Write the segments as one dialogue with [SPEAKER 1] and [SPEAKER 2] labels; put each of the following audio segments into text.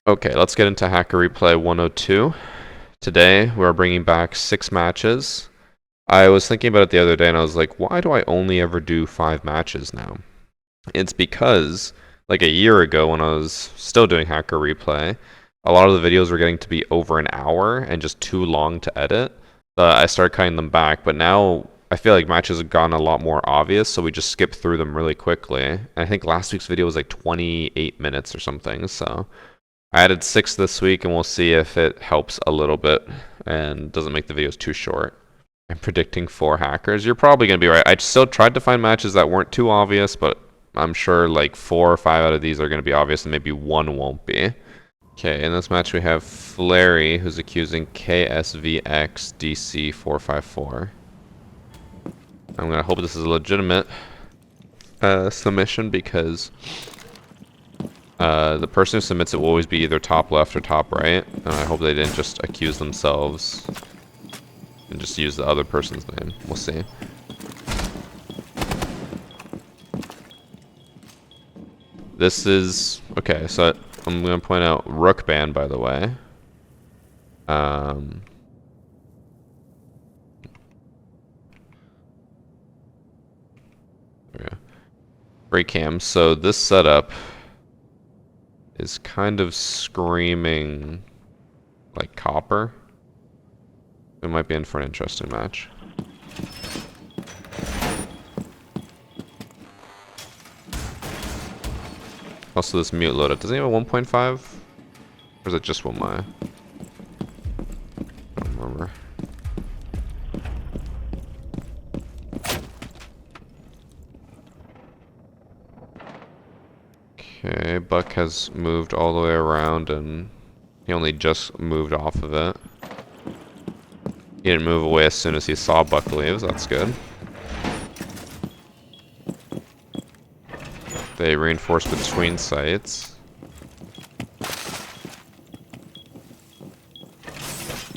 [SPEAKER 1] Okay, let's get into Hacker Replay 102. Today, we're bringing back 6 matches. I was thinking about it the other day and I was like, why do I only ever do 5 matches now? It's because, like a year ago when I was still doing Hacker Replay, a lot of the videos were getting to be over an hour and just too long to edit. I started cutting them back, but now I feel like matches have gotten a lot more obvious, so we just skip through them really quickly. And I think last week's video was like 28 minutes or something, so I added 6 this week, and we'll see if it helps a little bit and doesn't make the videos too short. I'm predicting 4 hackers. You're probably going to be right. I still tried to find matches that weren't too obvious, but I'm sure like 4 or 5 out of these are going to be obvious, and maybe 1 won't be. Okay, in this match we have Flary, who's accusing KSVX DC454. I'm going to hope this is a legitimate submission because the person who submits it will always be either top left or top right, and I hope they didn't just accuse themselves and just use the other person's name. We'll see. This is... okay, so I'm going to point out Rook ban, by the way. Break cam. So this setup is kind of screaming like copper. We might be in for an interesting match. Also, this mute loadout. Does it have a 1.5? Or is it just 1 Maya? I don't remember. Okay, Buck has moved all the way around and he only just moved off of it. He didn't move away as soon as he saw Buck leave, so that's good. They reinforced between sites.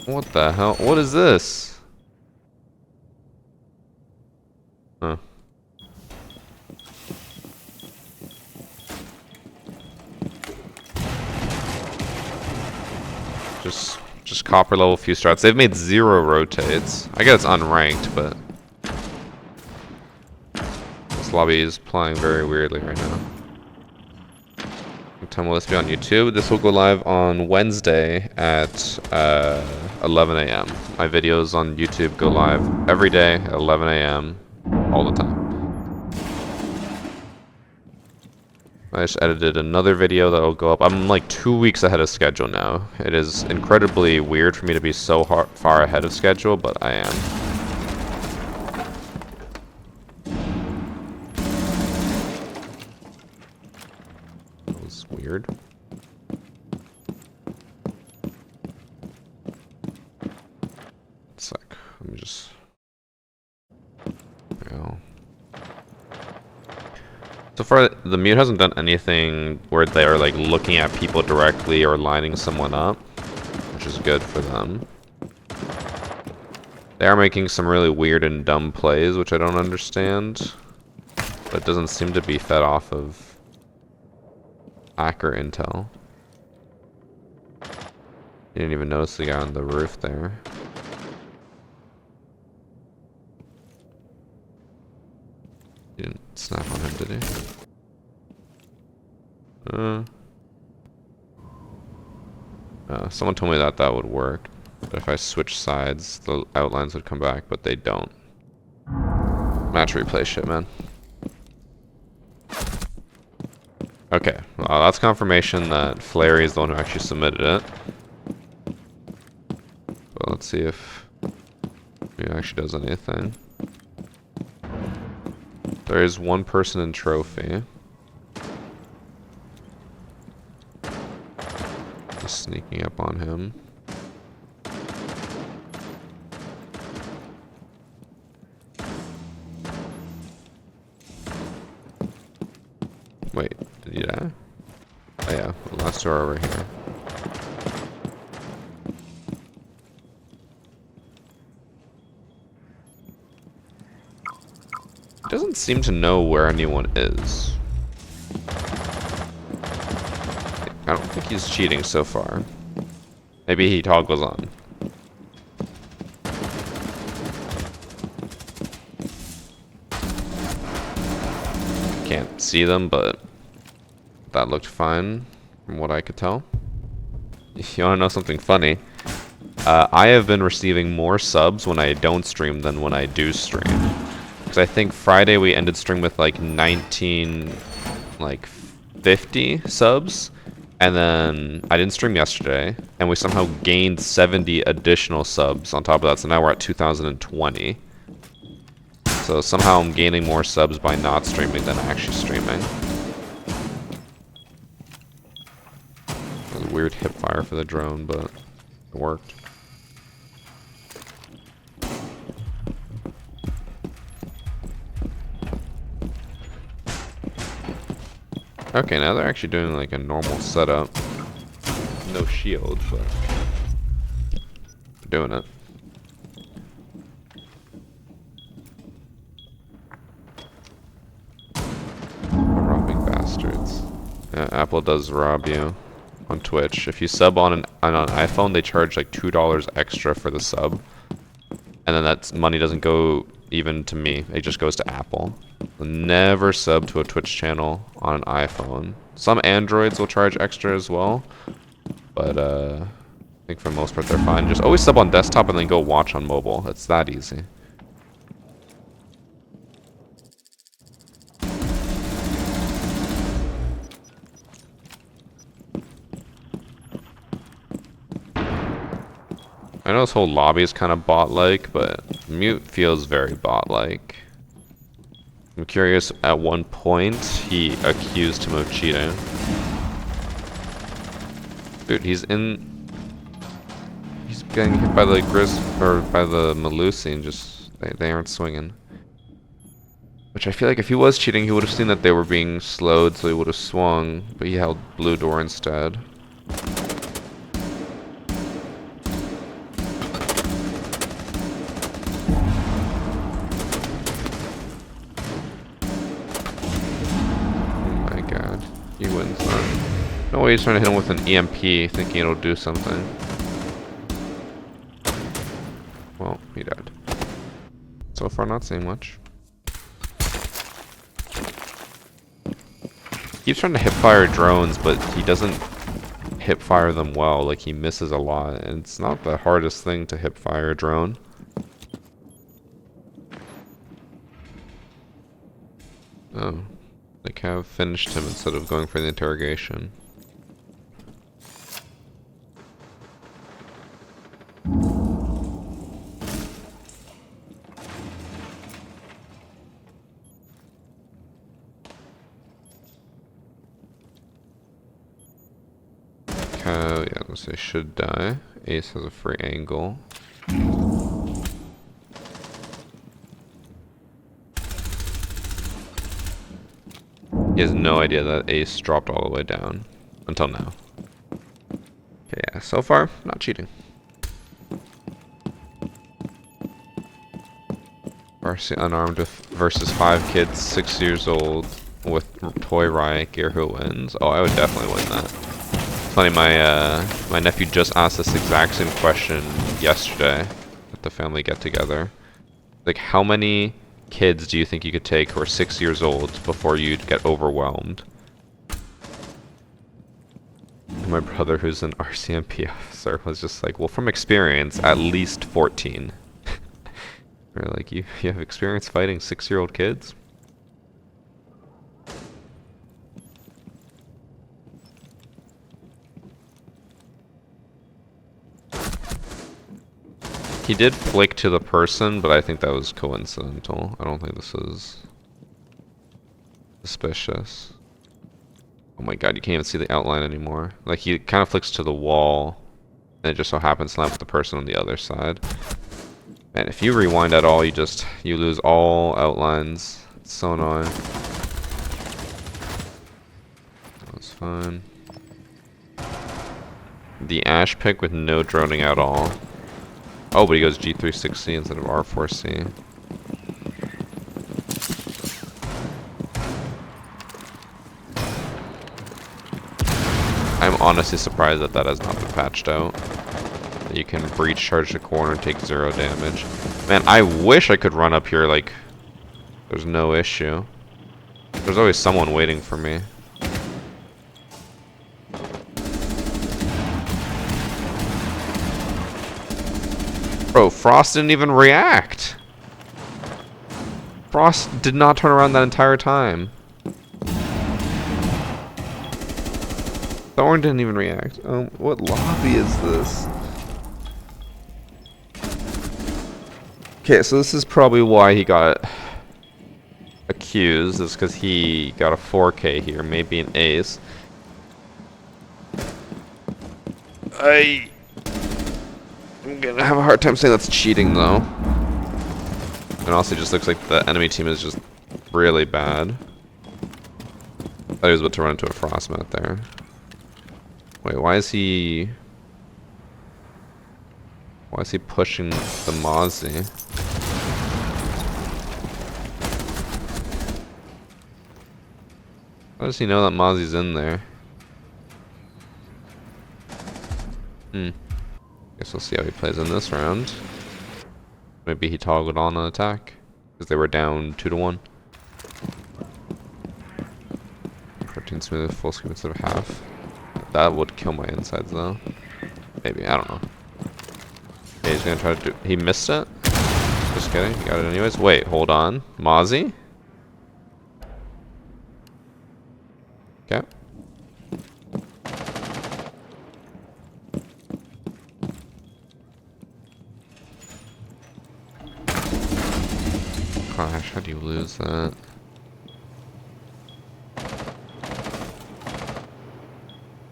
[SPEAKER 1] What the hell? What is this? Huh. Just copper level few strats. They've made 0 rotates. I guess it's unranked, but this lobby is playing very weirdly right now. What time will this be on YouTube? This will go live on Wednesday at 11 a.m. My videos on YouTube go live every day at 11 a.m. all the time. I just edited another video that will go up. I'm like 2 weeks ahead of schedule now. It is incredibly weird for me to be so far ahead of schedule, but I am. That was weird. Sec. Let me just... go. So far, the mute hasn't done anything where they're like looking at people directly or lining someone up, which is good for them. They are making some really weird and dumb plays, which I don't understand, but it doesn't seem to be fed off of hacker intel. You didn't even notice the guy on the roof there. He didn't snap on him, did he? Someone told me that that would work. But if I switch sides, the outlines would come back, but they don't. Match replay shit, man. Okay, well, that's confirmation that Flary is the one who actually submitted it. But let's see if he actually does anything. There is 1 person in trophy. Just sneaking up on him. Wait, did he die? Oh yeah, the last 2 are over here. Doesn't seem to know where anyone is. I don't think he's cheating so far. Maybe he toggles on. Can't see them, but that looked fine from what I could tell. You wanna know something funny? I have been receiving more subs when I don't stream than when I do stream. Because I think Friday we ended stream with like 19, like 50 subs. And then I didn't stream yesterday. And we somehow gained 70 additional subs on top of that. So now we're at 2020. So somehow I'm gaining more subs by not streaming than actually streaming. That was a weird hip fire for the drone, but it worked. Okay, now they're actually doing like a normal setup. No shield, but they're doing it. Robbing bastards. Yeah, Apple does rob you on Twitch. If you sub on an iPhone, they charge like $2 extra for the sub. And then that money doesn't go even to me. It just goes to Apple. Never sub to a Twitch channel on an iPhone. Some Androids will charge extra as well. But I think for the most part they're fine. Just always sub on desktop and then go watch on mobile. It's that easy. I know this whole lobby is kind of bot-like, but Mute feels very bot-like. I'm curious, at one point, he accused him of cheating. Dude, he's getting hit by the or by the Melusi and just, they aren't swinging. Which I feel like if he was cheating, he would have seen that they were being slowed, so he would have swung, but he held blue door instead. He wins that. No way he's trying to hit him with an EMP, thinking it'll do something. Well, he died. So far, not saying much. He keeps trying to hipfire drones, but he doesn't hipfire them well. Like, he misses a lot, and it's not the hardest thing to hipfire a drone. Oh. They kind of finished him instead of going for the interrogation. Yeah, let's say should die. Ace has a free angle. He has no idea that Ace dropped all the way down. Until now. Okay, yeah, so far, not cheating. Varsity unarmed versus 5 kids, 6 years old, with toy riot gear, who wins? Oh, I would definitely win that. It's funny, my nephew just asked this exact same question yesterday at the family get-together. Like, how many kids do you think you could take who are 6 years old before you'd get overwhelmed? And my brother, who's an RCMP officer, was just like, well, from experience, at least 14. Or like, you have experience fighting 6-year-old kids? He did flick to the person, but I think that was coincidental. I don't think this is suspicious. Oh my god, you can't even see the outline anymore. Like, he kind of flicks to the wall, and it just so happens to land with the person on the other side. Man, if you rewind at all, you lose all outlines. It's so annoying. That was fine. The Ash pick with no droning at all. Oh, but he goes G360 instead of R4C. honestly surprised that that has not been patched out. You can breach charge the corner and take 0 damage. Man, I wish I could run up here like there's no issue. There's always someone waiting for me. Bro, Frost didn't even react. Frost did not turn around that entire time. Thorn didn't even react. What lobby is this? Okay, so this is probably why he got accused, is because he got a 4K here, maybe an ace. I'm gonna have a hard time saying that's cheating though. And also, it just looks like the enemy team is just really bad. I thought he was about to run into a frost mat there. Wait, why is he pushing the Mozzie? How does he know that Mozzie's in there? Guess we'll see how he plays in this round. Maybe he toggled on an attack because they were down 2-1. Protein smooth full screen instead of half. That would kill my insides though. Maybe, I don't know. Okay, he's gonna try to do. He missed it? Just kidding, he got it anyways. Wait, hold on. Mozzie? Okay. Gosh, how do you lose that?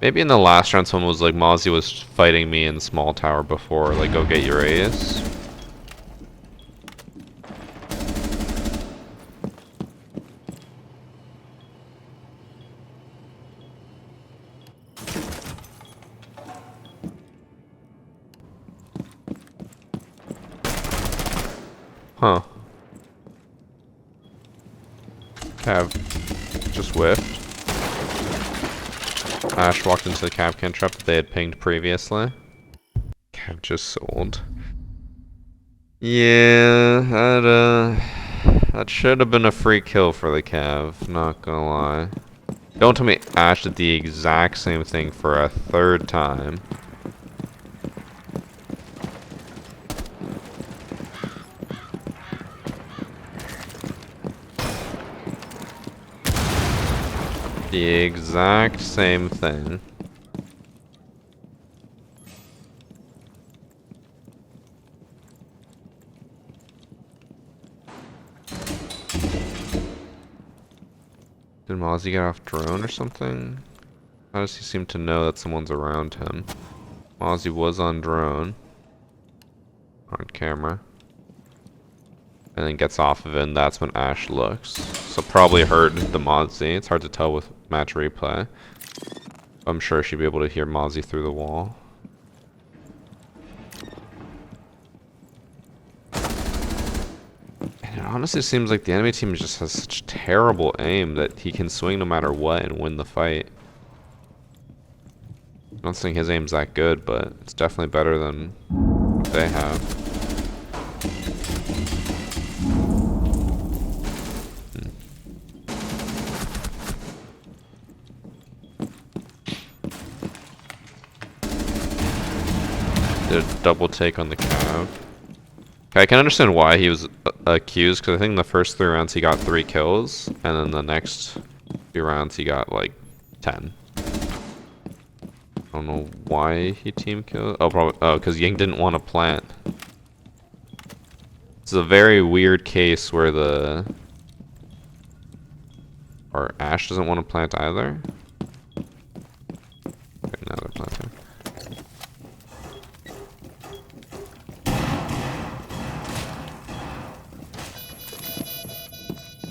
[SPEAKER 1] Maybe in the last round someone was like, Mozzie was fighting me in small tower before, like, go get your ace. Huh. Cav just whiffed. Ash walked into the Cav cantrip that they had pinged previously. Cav just sold. Yeah, that should have been a free kill for the Cav, not gonna lie. Don't tell me Ash did the exact same thing for a 3rd time. The exact same thing. Did Mozzie get off drone or something? How does he seem to know that someone's around him? Mozzie was on drone. On camera. And then gets off of it, and that's when Ash looks. So probably heard the Mozzie. It's hard to tell with match replay. I'm sure she'd be able to hear Mozzie through the wall. And it honestly seems like the enemy team just has such terrible aim that he can swing no matter what and win the fight. I don't think his aim's that good, but it's definitely better than what they have. Did a double take on the Cav. Okay, I can understand why he was accused, because I think in the first 3 rounds he got 3 kills, and then the next few rounds he got like 10. I don't know why he team killed. Oh, probably. Oh, because Ying didn't want to plant. It's a very weird case where or Ash doesn't want to plant either. Okay, now they're planting.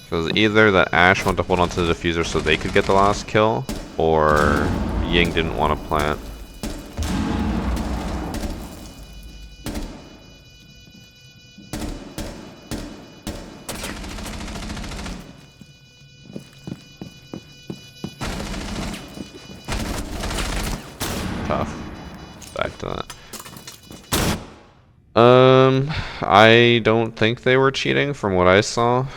[SPEAKER 1] Because either that Ash wanted to hold on to the diffuser so they could get the last kill, or Ying didn't want to plant. back to that. I don't think they were cheating from what I saw.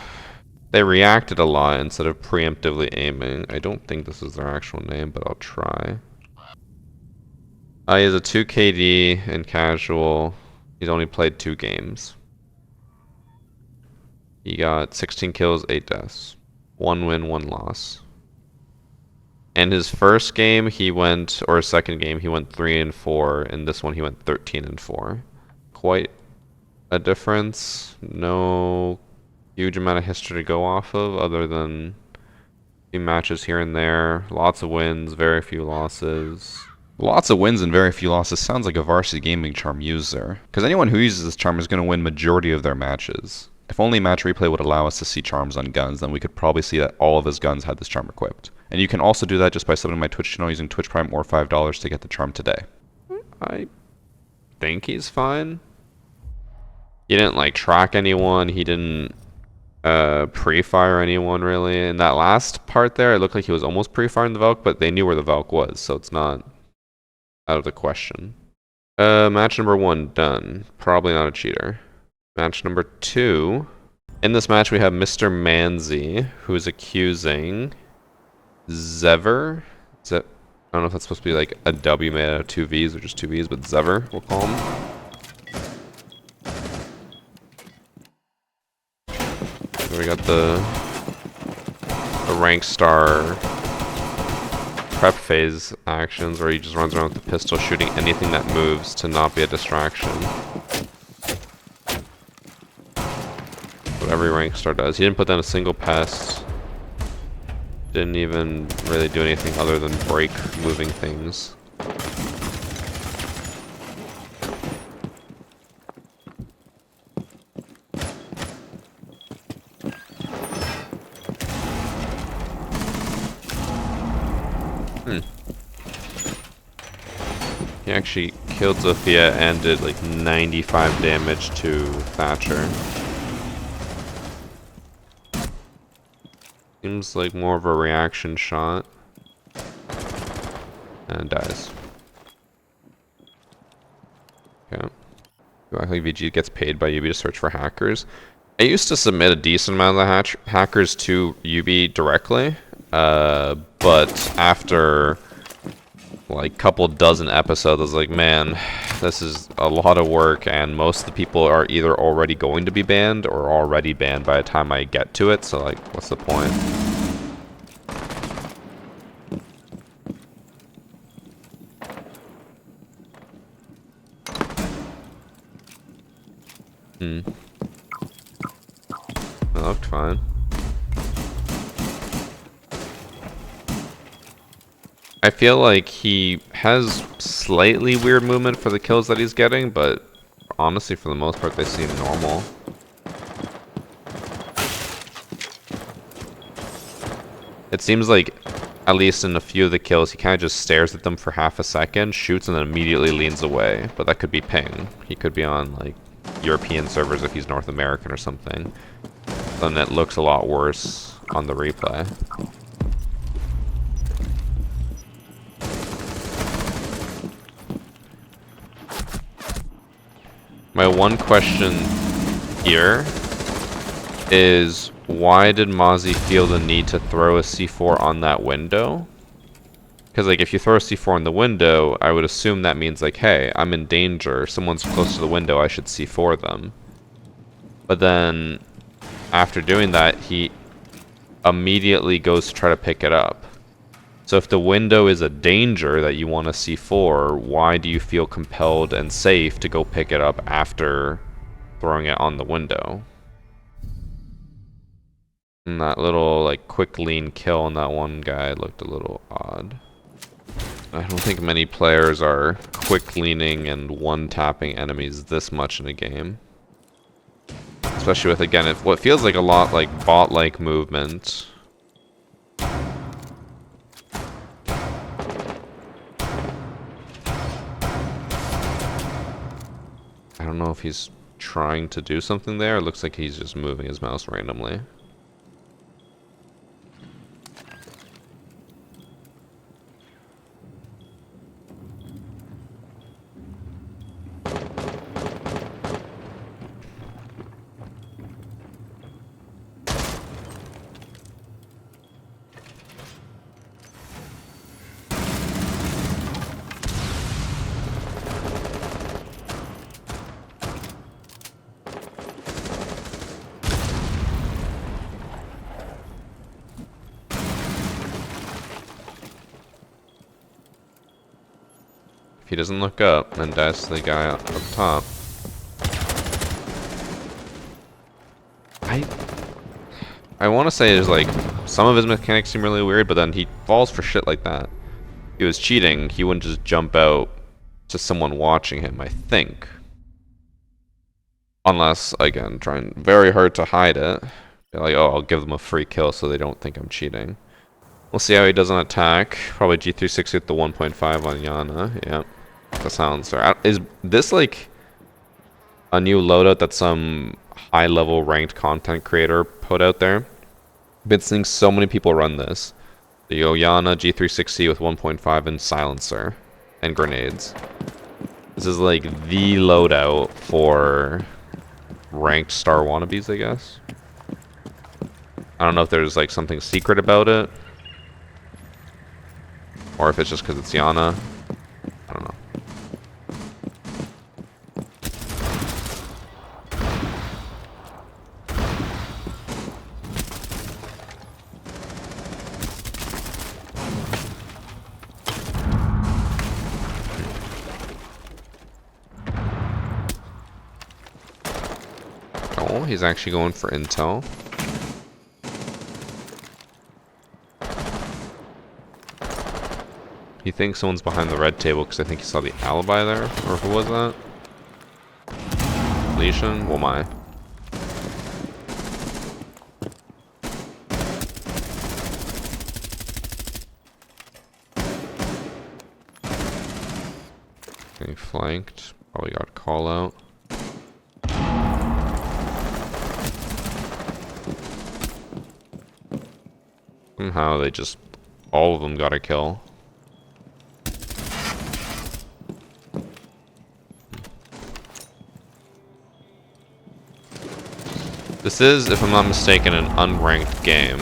[SPEAKER 1] They reacted a lot instead of preemptively aiming. I don't think this is their actual name, but I'll try. He has a 2 KD in casual. He's only played 2 games. He got 16 kills, 8 deaths. 1 win, 1 loss. And his first game he went, or his second game, he went 3-4, and this one he went 13-4. Quite a difference. No huge amount of history to go off of other than a few matches here and there. Lots of wins, very few losses.
[SPEAKER 2] Lots of wins and very few losses sounds like a Varsity Gaming charm used there. Because anyone who uses this charm is going to win majority of their matches. If only match replay would allow us to see charms on guns, then we could probably see that all of his guns had this charm equipped. And you can also do that just by subbing my Twitch channel using Twitch Prime or $5 to get the charm today.
[SPEAKER 1] I think he's fine. He didn't like track anyone, he didn't pre-fire anyone really. In that last part there, it looked like he was almost pre-firing the Valk, but they knew where the Valk was, so it's not out of the question. Match number 1 done. Probably not a cheater. Match number 2. In this match we have Mr. Manzi, who is accusing Zever. I don't know if that's supposed to be like a W made out of 2 V's or just 2 V's, but Zever, we'll call him. So we got the rank star prep phase actions where he just runs around with the pistol shooting anything that moves to not be a distraction. What every rank star does. He didn't put down a single pest. Didn't even really do anything other than break moving things. He actually killed Zofia and did like 95 damage to Thatcher. Seems like more of a reaction shot. And dies. Okay. You act like VG gets paid by UB to search for hackers. I used to submit a decent amount of the hackers to UB directly. But after like couple dozen episodes, I was like, man, this is a lot of work, and most of the people are either already going to be banned or already banned by the time I get to it, so like, what's the point? That looked fine. I feel like he has slightly weird movement for the kills that he's getting, but honestly, for the most part, they seem normal. It seems like, at least in a few of the kills, he kind of just stares at them for half a second, shoots, and then immediately leans away. But that could be ping. He could be on, like, European servers if he's North American or something. Then it looks a lot worse on the replay. My one question here is, why did Mozzie feel the need to throw a C4 on that window? Because like, if you throw a C4 on the window, I would assume that means like, hey, I'm in danger, someone's close to the window, I should C4 them. But then, after doing that, he immediately goes to try to pick it up. So if the window is a danger that you want to C4, why do you feel compelled and safe to go pick it up after throwing it on the window? And that little like quick lean kill on that one guy looked a little odd. I don't think many players are quick leaning and one-tapping enemies this much in a game. Especially with, again, what feels like a lot like bot-like movement. I don't know if he's trying to do something there. It looks like he's just moving his mouse randomly. he doesn't look up, then that's the guy up top. I want to say there's like some of his mechanics seem really weird, but then he falls for shit like that. If he was cheating, he wouldn't just jump out to someone watching him, I think. Unless, again, trying very hard to hide it. They're like, oh, I'll give them a free kill so they don't think I'm cheating. We'll see how he does on attack. Probably G360 with the 1.5 on Yana. Yeah, that sounds fair. Is this like a new loadout that some high-level ranked content creator put out there? Been seeing so many people run this. The Oyana G360 with 1.5 and silencer and grenades. This is like the loadout for ranked star wannabes, I guess. I don't know if there's like something secret about it, or if it's just because it's Yana. I don't know. Oh, he's actually going for intel. He thinks someone's behind the red table because I think he saw the alibi there. Or who was that? Legion? Oh my. Getting flanked. Probably got a call out. Somehow they just, all of them got a kill. This is, if I'm not mistaken, an unranked game.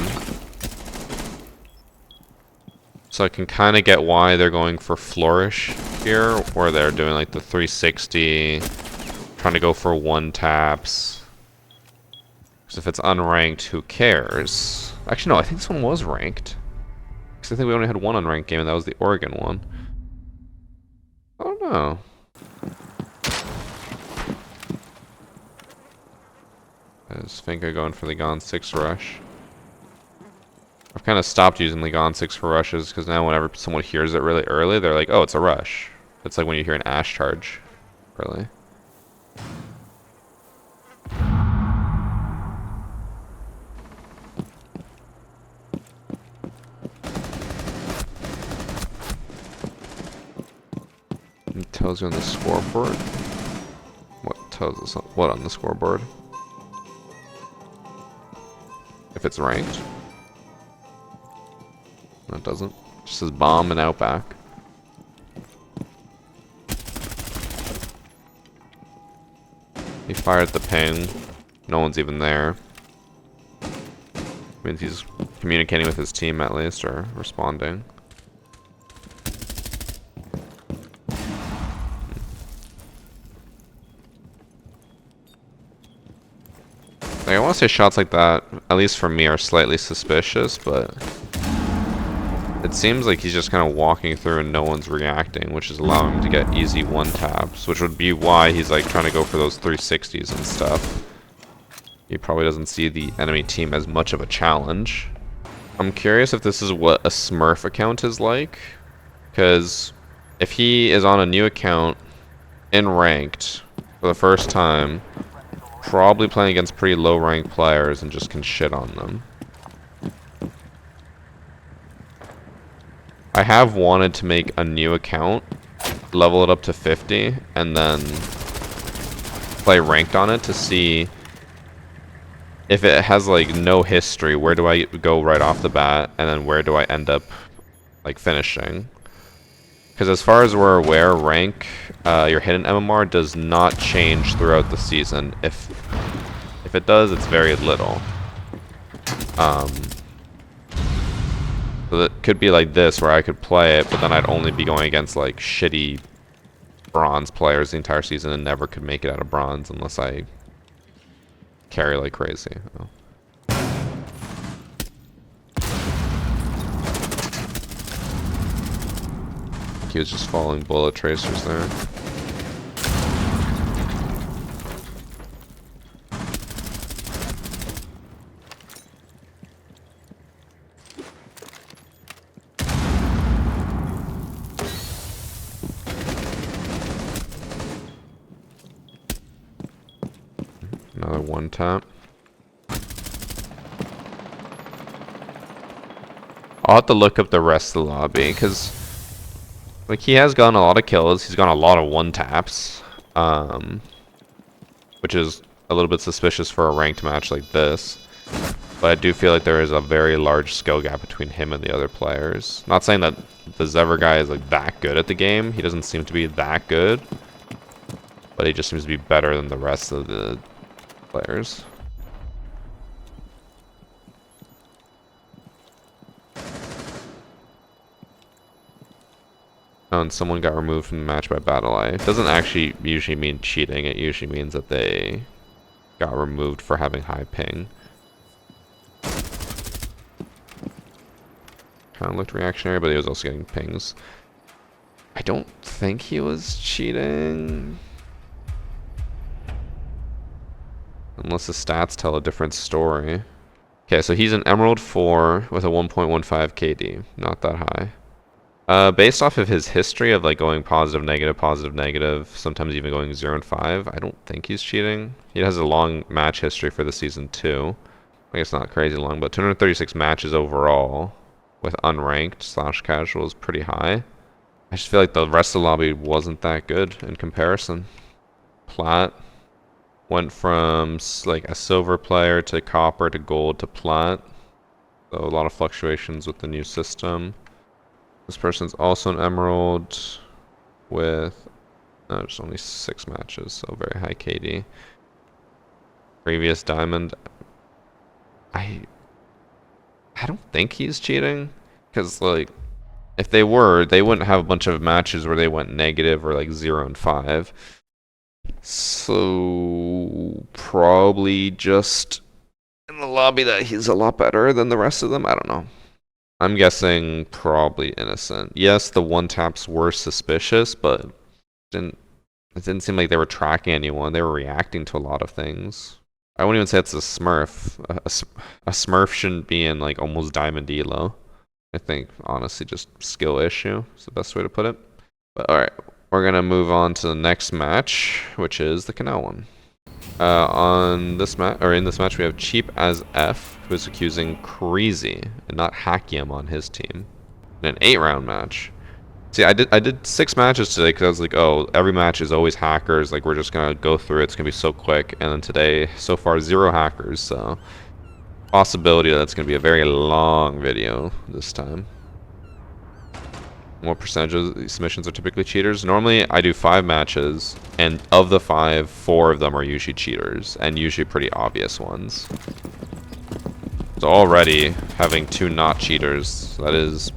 [SPEAKER 1] So I can kind of get why they're going for Flourish here, where they're doing like the 360, trying to go for one taps. Because if it's unranked, who cares? Actually, no, I think this one was ranked. Because I think we only had one unranked game, and that was the Oregon one. I don't know. Is Finka going for the Gon 6 rush? I've kind of stopped using the Gon 6 for rushes, because now whenever someone hears it really early, they're like, oh, it's a rush. It's like when you hear an Ash charge, really. It tells you on the scoreboard. What tells us what on the scoreboard? If it's ranked. No, it doesn't. It just says bomb and outback. He fired the ping. No one's even there. Means he's communicating with his team at least, or responding. Like, I want to say shots like that, at least for me, are slightly suspicious, but it seems like he's just kind of walking through and no one's reacting, which is allowing him to get easy one-taps, which would be why he's like trying to go for those 360s and stuff. He probably doesn't see the enemy team as much of a challenge. I'm curious if this is what a Smurf account is like, because if he is on a new account in ranked for the first time, probably playing against pretty low ranked players and just can shit on them. I have wanted to make a new account, level it up to 50, and then play ranked on it to see if it has like no history, where do I go right off the bat, and then where do I end up like finishing. Because as far as we're aware, rank, your hidden MMR does not change throughout the season. If it does, it's very little. So it could be like this, where I could play it, but then I'd only be going against like shitty bronze players the entire season and never could make it out of bronze unless I carry like crazy. Oh. He was just following bullet tracers there. Another one tap. I'll have to look up the rest of the lobby, because like he has gotten a lot of kills. He's gotten a lot of one taps, which is a little bit suspicious for a ranked match like this. But I do feel like there is a very large skill gap between him and the other players. Not saying that the Zever guy is like that good at the game. He doesn't seem to be that good, but he just seems to be better than the rest of the players. Oh, and someone got removed from the match by BattleEye. It doesn't actually usually mean cheating. It usually means that they got removed for having high ping. Kind of looked reactionary, but he was also getting pings. I don't think he was cheating. Unless the stats tell a different story. Okay, so he's an Emerald 4 with a 1.15 KD. Not that high. Based off of his history of like going positive, negative, sometimes even going 0 and 5, I don't think he's cheating. He has a long match history for the season too. I guess not crazy long, but 236 matches overall with unranked / casual is pretty high. I just feel like the rest of the lobby wasn't that good in comparison. Plat went from like a silver player to copper to gold to plat. So a lot of fluctuations with the new system. This person's also an emerald with just only 6 matches, so very high KD. Previous diamond. I don't think he's cheating, because like if they were, they wouldn't have a bunch of matches where they went negative or like 0 and 5. So probably just in the lobby that he's a lot better than the rest of them. I don't know. I'm guessing probably innocent. Yes, the one taps were suspicious, but it didn't seem like they were tracking anyone. They were reacting to a lot of things. I wouldn't even say it's a smurf. A smurf shouldn't be in like almost diamond elo. I think honestly just skill issue is the best way to put it. But alright, we're gonna move on to the next match, which is the canal one. In this match we have Cheap as F, who is accusing Crazy and not Hackium on his team in an 8-round match. See, I did 6 matches today because I was like, oh, every match is always hackers. Like, we're just gonna go through it. It's gonna be so quick. And then today, so far, 0 hackers. So, possibility that it's gonna be a very long video this time. What percentage of these submissions are typically cheaters? Normally, I do 5 matches, and of the 5, 4 of them are usually cheaters, and usually pretty obvious ones. So already, having 2 not cheaters, that is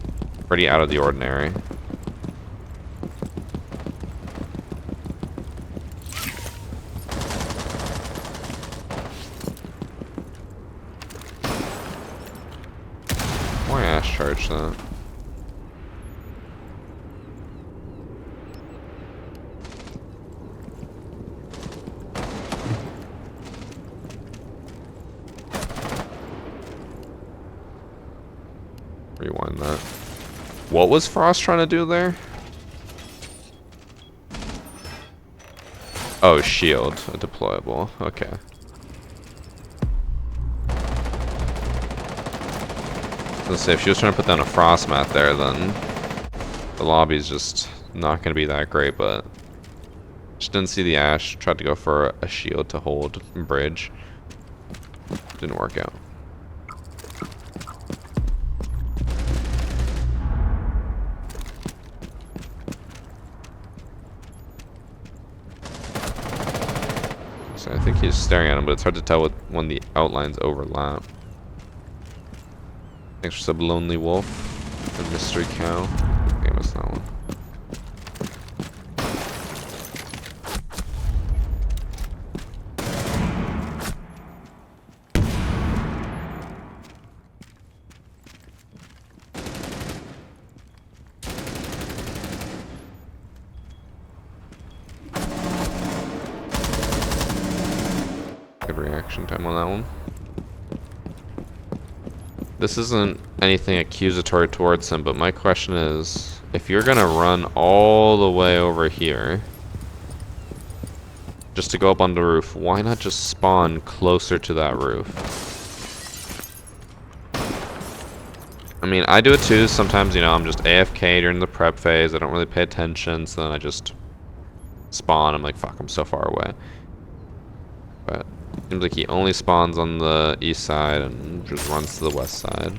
[SPEAKER 1] pretty out of the ordinary. Why Ash charge that? Rewind that. What was Frost trying to do there? Oh, shield. A deployable. Okay. Let's say if she was trying to put down a frost mat there, then the lobby's just not going to be that great, but just didn't see the Ash. Tried to go for a shield to hold bridge. Didn't work out. So I think he's staring at him, but it's hard to tell when the outlines overlap. Thanks for sub Lonely Wolf and Mystery Cow. I think I missed that one. Good reaction time on that one. This isn't anything accusatory towards him, but my question is, if you're gonna run all the way over here just to go up on the roof, why not just spawn closer to that roof? I mean, I do it too. Sometimes, you know, I'm just AFK during the prep phase. I don't really pay attention, so then I just spawn. I'm like, fuck, I'm so far away. But it seems like he only spawns on the east side and just runs to the west side.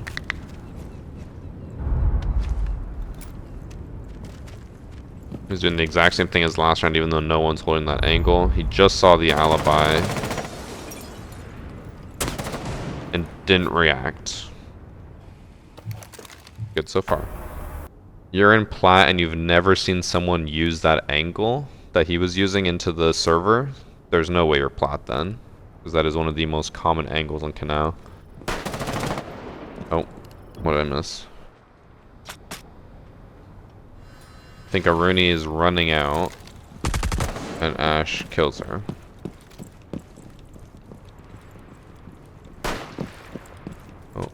[SPEAKER 1] He's doing the exact same thing as last round, even though no one's holding that angle. He just saw the alibi and didn't react. Good so far. You're in plat and you've never seen someone use that angle that he was using into the server. There's no way you're plat then, because that is one of the most common angles on Canal. Oh, what did I miss? I think Aruni is running out and Ash kills her. Oh.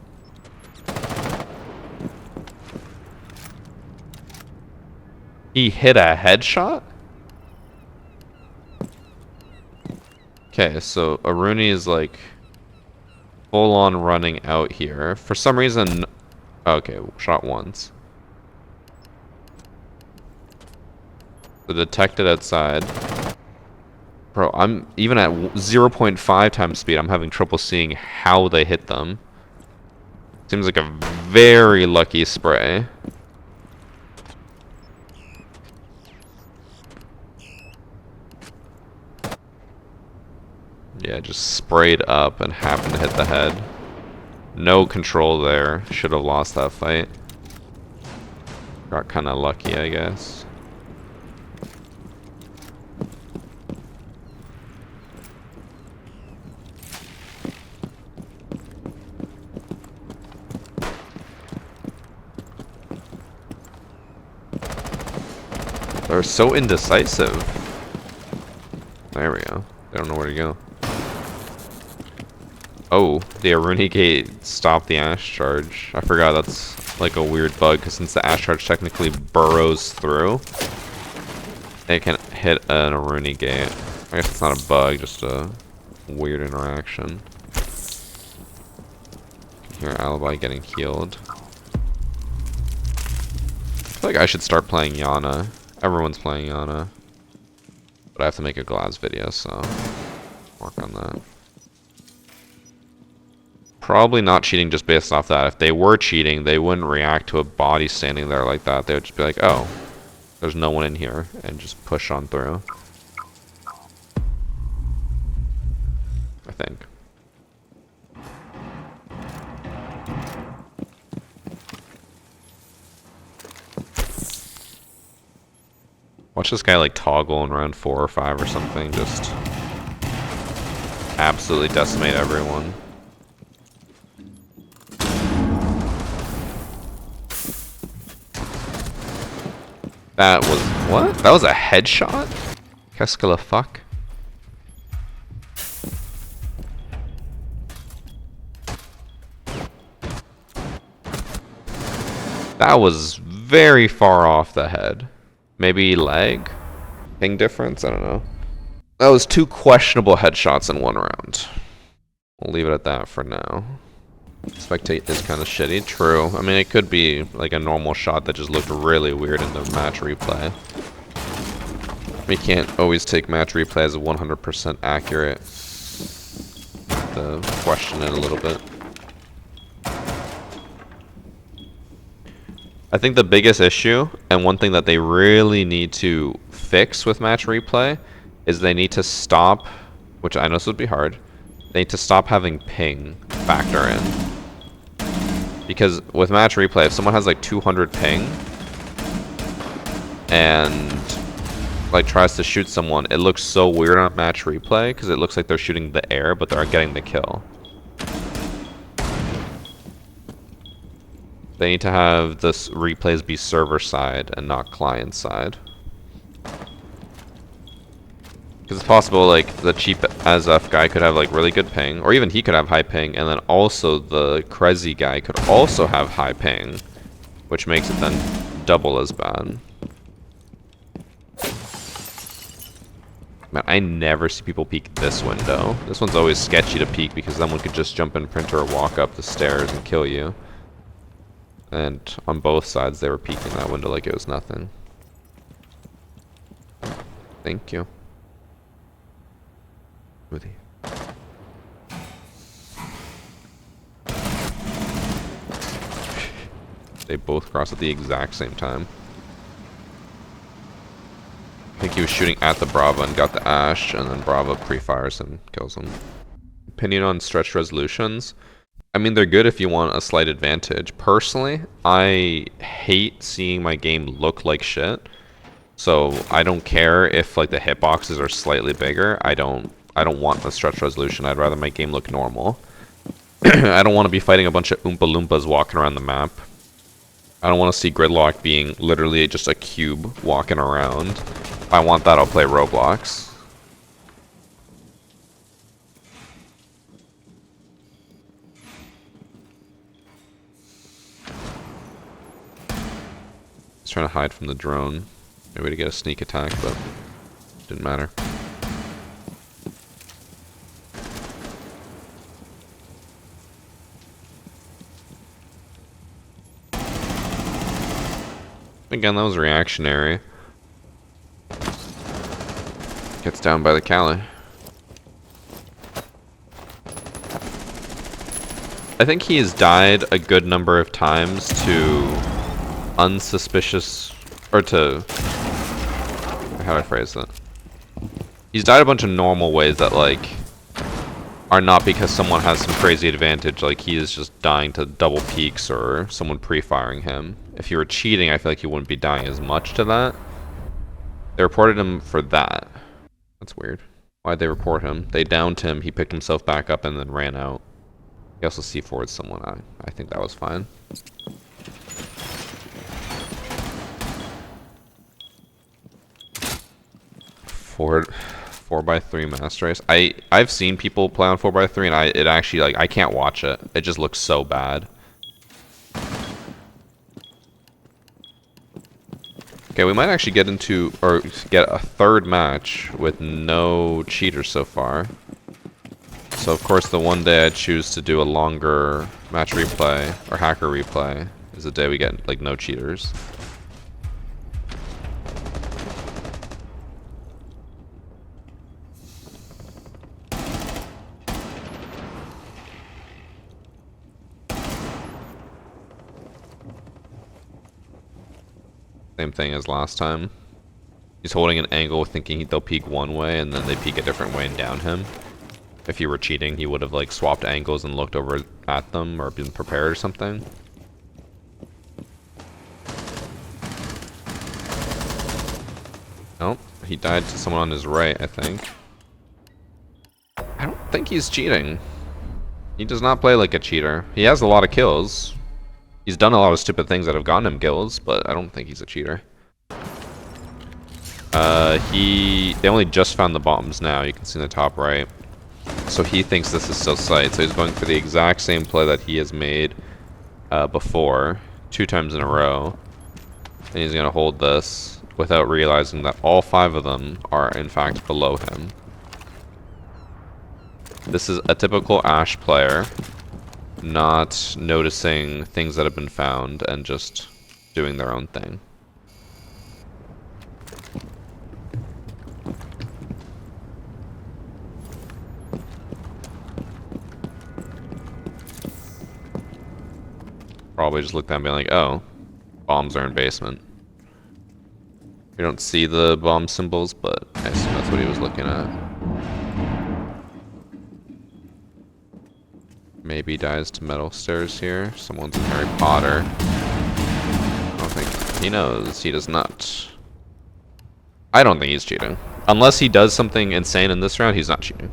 [SPEAKER 1] He hit a headshot? Okay, so Aruni is like full on running out here. For some reason, okay, shot once. The detected outside. Bro, I'm even at 0.5 times speed, I'm having trouble seeing how they hit them. Seems like a very lucky spray. Yeah, just sprayed up and happened to hit the head. No control there. Should have lost that fight. Got kind of lucky, I guess. They're so indecisive. There we go. They don't know where to go. Oh, the Aruni gate stopped the Ash charge. I forgot that's like a weird bug, because since the Ash charge technically burrows through, it can hit an Aruni gate. I guess it's not a bug, just a weird interaction. Here, Alibi getting healed. I feel like I should start playing Yana. Everyone's playing Yana. But I have to make a Glass video, so work on that. Probably not cheating just based off that. If they were cheating, they wouldn't react to a body standing there like that. They would just be like, oh, there's no one in here, and just push on through. I think. Watch this guy like toggle in round 4 or 5 or something, just absolutely decimate everyone. That was, what? That was a headshot? Qu'est-ce que le fuck? That was very far off the head. Maybe leg? Ping difference? I don't know. That was 2 questionable headshots in 1 round. We'll leave it at that for now. Spectate is kind of shitty. True. I mean, it could be like a normal shot that just looked really weird in the match replay. We can't always take match replay as 100% accurate. To question it a little bit. I think the biggest issue, and one thing that they really need to fix with match replay, is they need to stop, which I know this would be hard, they need to stop having ping factor in. Because with match replay, if someone has like 200 ping and like tries to shoot someone, it looks so weird on match replay because it looks like they're shooting the air, but they're getting the kill. They need to have this replays be server side and not client side. Because it's possible, like, the cheap as F guy could have, like, really good ping, or even he could have high ping, and then also the crazy guy could also have high ping, which makes it then double as bad. Man, I never see people peek this window. This one's always sketchy to peek because someone could just jump in printer or walk up the stairs and kill you. And on both sides, they were peeking that window like it was nothing. Thank you. Smoothie. They both crossed at the exact same time. I think he was shooting at the Brava and got the Ash, and then Brava pre-fires him, kills him. Opinion on stretched resolutions? I mean, they're good if you want a slight advantage. Personally, I hate seeing my game look like shit. So I don't care if like the hitboxes are slightly bigger. I don't want the stretch resolution. I'd rather my game look normal. I don't want to be fighting a bunch of Oompa Loompas walking around the map. I don't want to see Gridlock being literally just a cube walking around. If I want that, I'll play Roblox. He's trying to hide from the drone. Maybe to get a sneak attack, but didn't matter. Again, that was reactionary. Gets down by the Cali. I think he has died a good number of times to unsuspicious, or to, how do I phrase that? He's died a bunch of normal ways that like are not because someone has some crazy advantage, like he is just dying to double peaks or someone pre-firing him. If you were cheating, I feel like you wouldn't be dying as much to that. They reported him for that. That's weird. Why'd they report him? They downed him, he picked himself back up and then ran out. He also C4'd someone. I think that was fine. Four by 3 master race. I've seen people play on 4 by 3 and it actually, like, I can't watch it. It just looks so bad. Okay, we might actually get into, or get a third match with no cheaters so far. So of course the one day I choose to do a longer match replay, or hacker replay, is the day we get, like, no cheaters. Same thing as last time. He's holding an angle thinking they'll peek one way and then they peek a different way and down him. If he were cheating, he would have like swapped angles and looked over at them or been prepared or something. Nope, he died to someone on his right, I think. I don't think he's cheating. He does not play like a cheater. He has a lot of kills. He's done a lot of stupid things that have gotten him kills, but I don't think he's a cheater. They only just found the bombs now, you can see in the top right. So he thinks this is still sight, so he's going for the exact same play that he has made before, 2 times in a row. And he's going to hold this without realizing that all 5 of them are in fact below him. This is a typical Ash player, not noticing things that have been found and just doing their own thing. Probably just looked at me like, oh, bombs are in basement. We don't see the bomb symbols, but I assume that's what he was looking at. Maybe dies to metal stairs here. Someone's in Harry Potter. I don't think he knows. He does not. I don't think he's cheating. Unless he does something insane in this round, he's not cheating.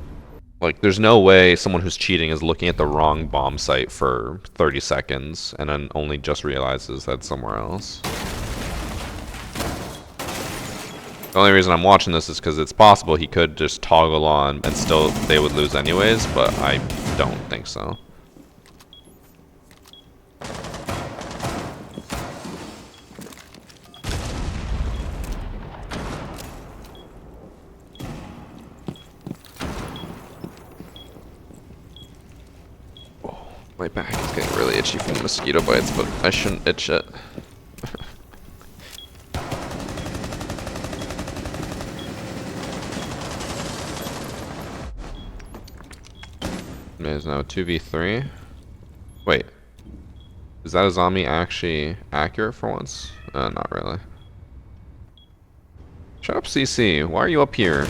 [SPEAKER 1] Like, there's no way someone who's cheating is looking at the wrong bomb site for 30 seconds and then only just realizes that's somewhere else. The only reason I'm watching this is because it's possible he could just toggle on and still they would lose anyways, but I don't think so. My back is getting really itchy from the mosquito bites, but I shouldn't itch it. There's now 2v3. Wait. Is that a zombie actually accurate for once? Not really. Shut up, CC. Why are you up here?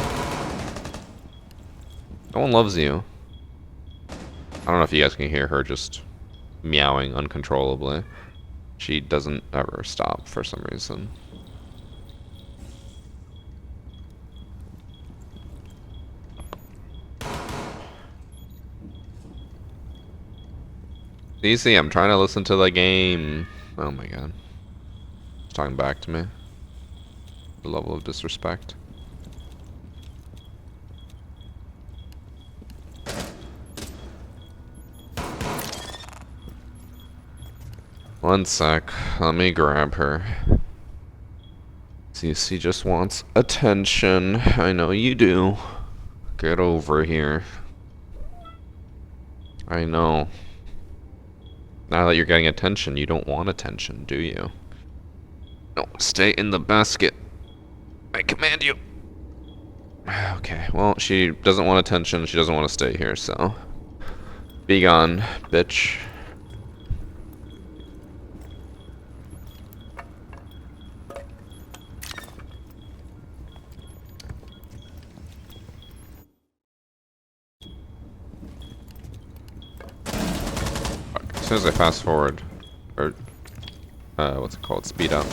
[SPEAKER 1] No one loves you. I don't know if you guys can hear her just meowing uncontrollably. She doesn't ever stop for some reason. Easy, I'm trying to listen to the game. Oh my god. It's talking back to me. The level of disrespect. One sec. Let me grab her. CC just wants attention. I know you do. Get over here. I know. Now that you're getting attention, you don't want attention, do you? No, stay in the basket. I command you. Okay, well, she doesn't want attention. She doesn't want to stay here, so... Be gone, bitch. As soon as I fast forward, or what's it called? Speed up.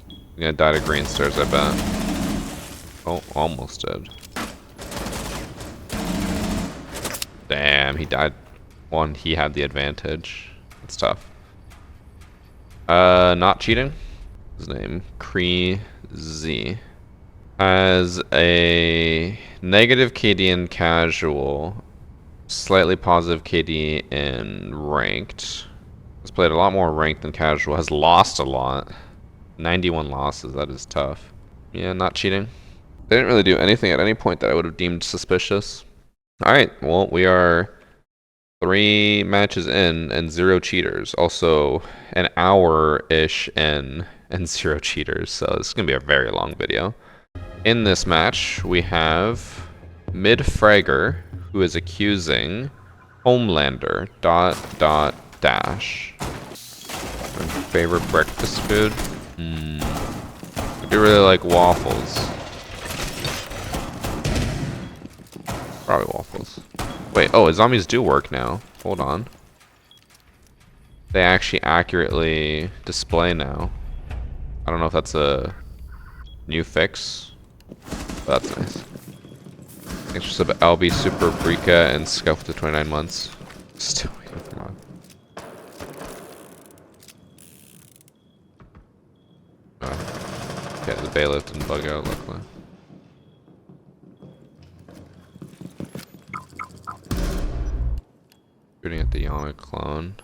[SPEAKER 1] I'm gonna die to green stairs, I bet. Oh, almost did. Damn, he died. One, he had the advantage. It's tough. Not cheating. His name, Cree Z. Has a negative KD in casual. Slightly positive KD in ranked. Has played a lot more ranked than casual. Has lost a lot. 91 losses. That is tough. Yeah, not cheating. They didn't really do anything at any point that I would have deemed suspicious. Alright, well, we are 3 matches in and 0 cheaters. Also, an hour-ish in and 0 cheaters. So this is going to be a very long video. In this match, we have Mid-Fragger, who is accusing Homelander ... My favorite breakfast food? I do really like waffles. Probably waffles. Wait, oh, zombies do work now. Hold on. They actually accurately display now. I don't know if that's a new fix, but that's nice. Thanks for sub LB Super Brika and Scuff to 29 months. Still waiting for mine. Okay, the bailiff didn't bug out, luckily. Shooting at the Yana clone.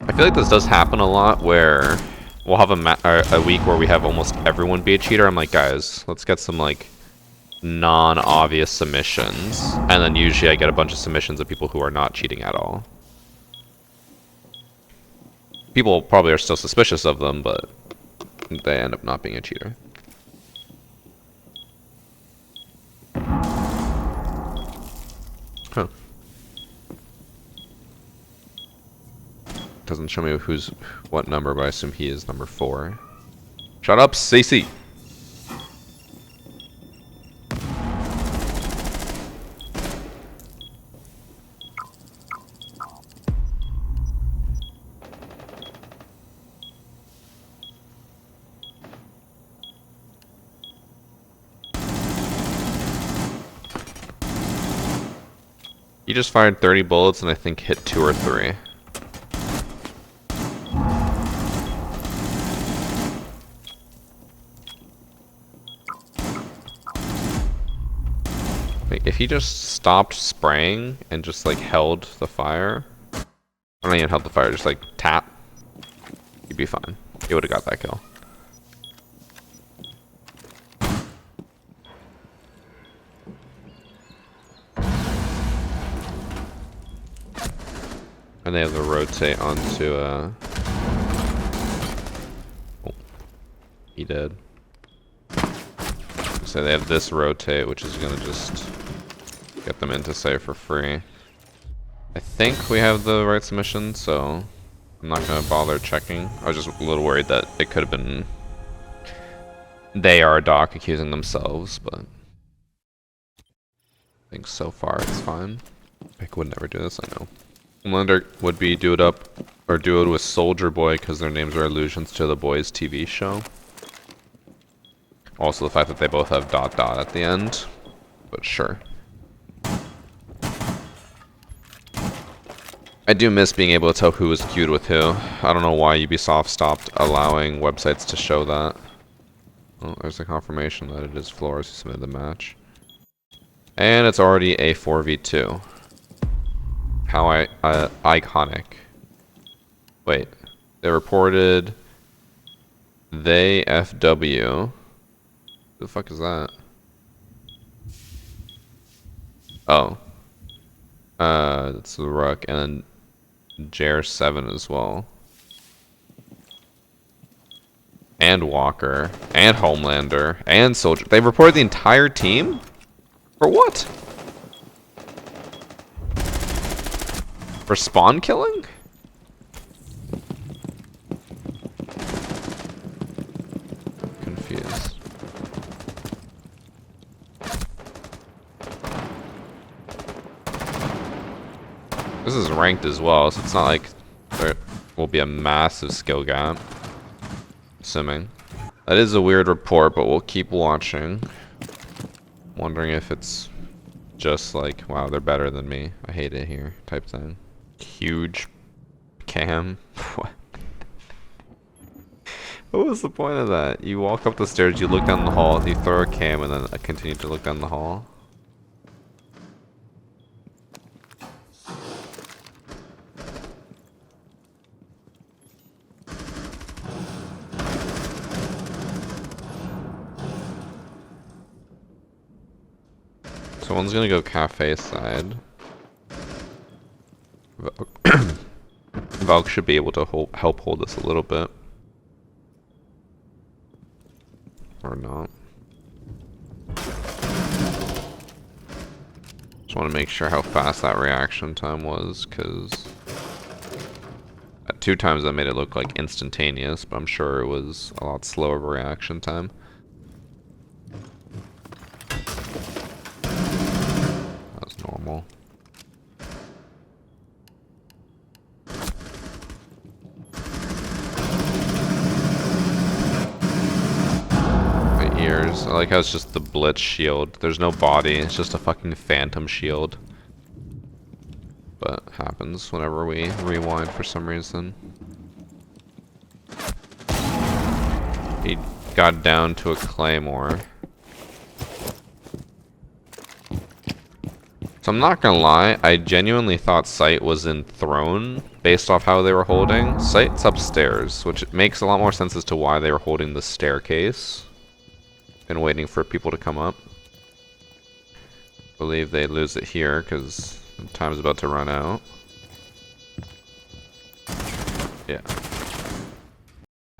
[SPEAKER 1] I feel like this does happen a lot where we'll have a week where we have almost everyone be a cheater. I'm like, guys, let's get some like non-obvious submissions, and then usually I get a bunch of submissions of people who are not cheating at all. People probably are still suspicious of them, but they end up not being a cheater. Huh. Doesn't show me who's what number, but I assume he is number 4. Shut up, CC! He just fired 30 bullets and I think hit 2 or 3. Like, if he just stopped spraying and just like held the fire, or not even held the fire, just like tap, he'd be fine. He would have got that kill. And they have to rotate onto oh, he did. So they have this rotate, which is gonna just get them into save for free. I think we have the right submission, so I'm not gonna bother checking. I was just a little worried that it could have been they are Doc accusing themselves, but I think so far it's fine. Pick would never do this, I know. Homelander would be duoed up or duoed with Soldier Boy because their names are allusions to the Boys TV show. Also the fact that they both have ... at the end, but sure. I do miss being able to tell who was queued with who. I don't know why Ubisoft stopped allowing websites to show that. Oh, there's a confirmation that it is Flores who submitted the match. And it's already a 4v2. How iconic. Wait. They reported they FW. Who the fuck is that? Oh. That's the Ruck and then JR7 as well. And Walker. And Homelander. And Soldier. They reported the entire team? For what? For spawn killing? Confused. This is ranked as well, so it's not like there will be a massive skill gap. Assuming. That is a weird report, but we'll keep watching. Wondering if it's just like, wow, they're better than me. I hate it here type thing. Huge cam. What? What was the point of that? You walk up the stairs, you look down the hall, you throw a cam, and then continue to look down the hall. So one's gonna go cafe side. Valk should be able to help hold this a little bit. Or not. Just want to make sure how fast that reaction time was, because at 2 times that made it look like instantaneous, but I'm sure it was a lot slower of a reaction time. That was normal. Ears. I like how it's just the blitz shield. There's no body. It's just a fucking phantom shield. But happens whenever we rewind for some reason. He got down to a claymore. So I'm not gonna lie, I genuinely thought Sight was in Throne based off how they were holding. Sight's upstairs, which makes a lot more sense as to why they were holding the staircase. Been waiting for people to come up. Believe they lose it here because time's about to run out. Yeah.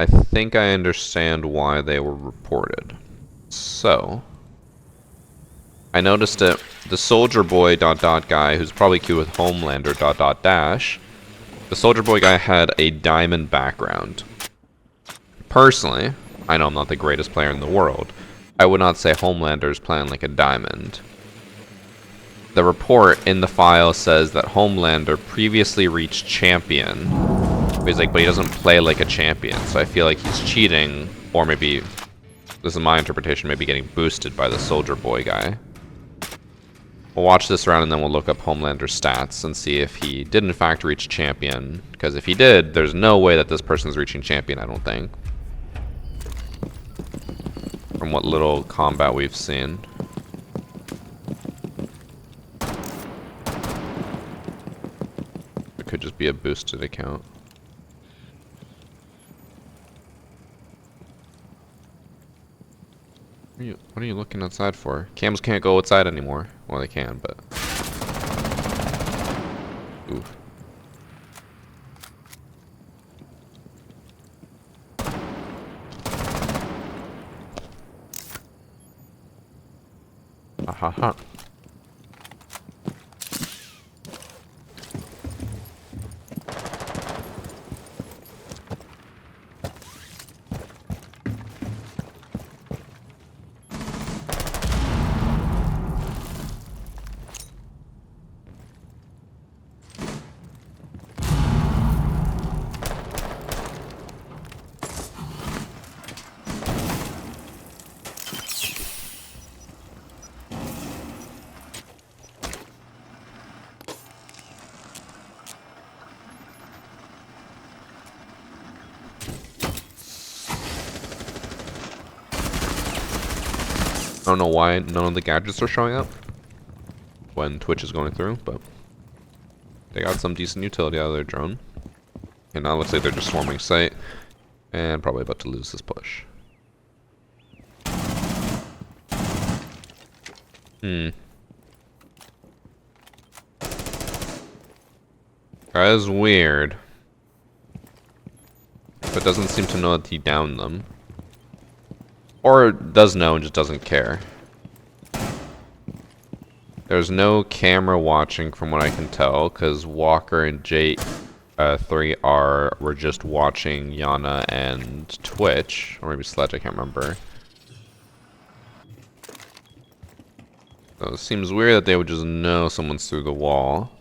[SPEAKER 1] I think I understand why they were reported. So I noticed it. The Soldier Boy ... guy, who's probably queued with Homelander ... The Soldier Boy guy had a diamond background. Personally, I know I'm not the greatest player in the world. I would not say Homelander's playing like a diamond. The report in the file says that Homelander previously reached champion. He's like, but he doesn't play like a champion, so I feel like he's cheating, or maybe, this is my interpretation, maybe getting boosted by the Soldier Boy guy. We'll watch this round and then we'll look up Homelander's stats and see if he did in fact reach champion. Because if he did, there's no way that this person's reaching champion, I don't think. From what little combat we've seen. It could just be a boosted account. What are you looking outside for? Cams can't go outside anymore. Well, they can, but... Oof. Ahaha. I don't know why none of the gadgets are showing up when Twitch is going through, but they got some decent utility out of their drone. And now it looks like they're just swarming site and probably about to lose this push. That is weird. But doesn't seem to know that he downed them. Or does know and just doesn't care. There's no camera watching from what I can tell, because Walker and J3R were just watching Yana and Twitch. Or maybe Sledge, I can't remember. So it seems weird that they would just know someone's through the wall.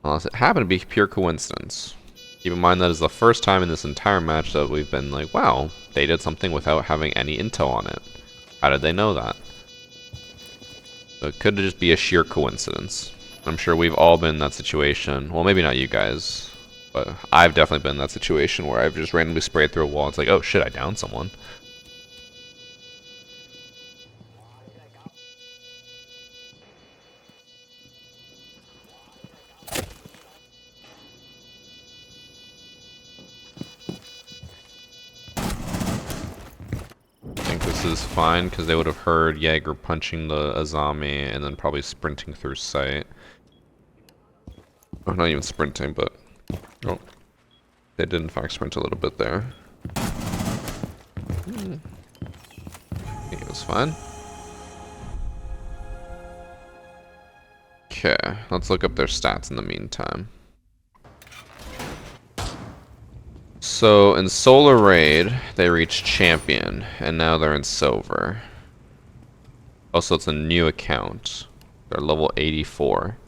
[SPEAKER 1] Unless it happened to be pure coincidence. Keep in mind that is the first time in this entire match that we've been like, wow, they did something without having any intel on it. How did they know that? So it could just be a sheer coincidence. I'm sure we've all been in that situation. Well, maybe not you guys, but I've definitely been in that situation where I've just randomly sprayed through a wall. It's like, oh shit, I downed someone. This is fine because they would have heard Jaeger punching the Azami and then probably sprinting through sight. Oh, not even sprinting, but oh, they did in fact sprint a little bit there. I think it was fine. Okay, let's look up their stats in the meantime. So in Solar Raid, they reached Champion, and now they're in Silver. Also, it's a new account. They're level 84.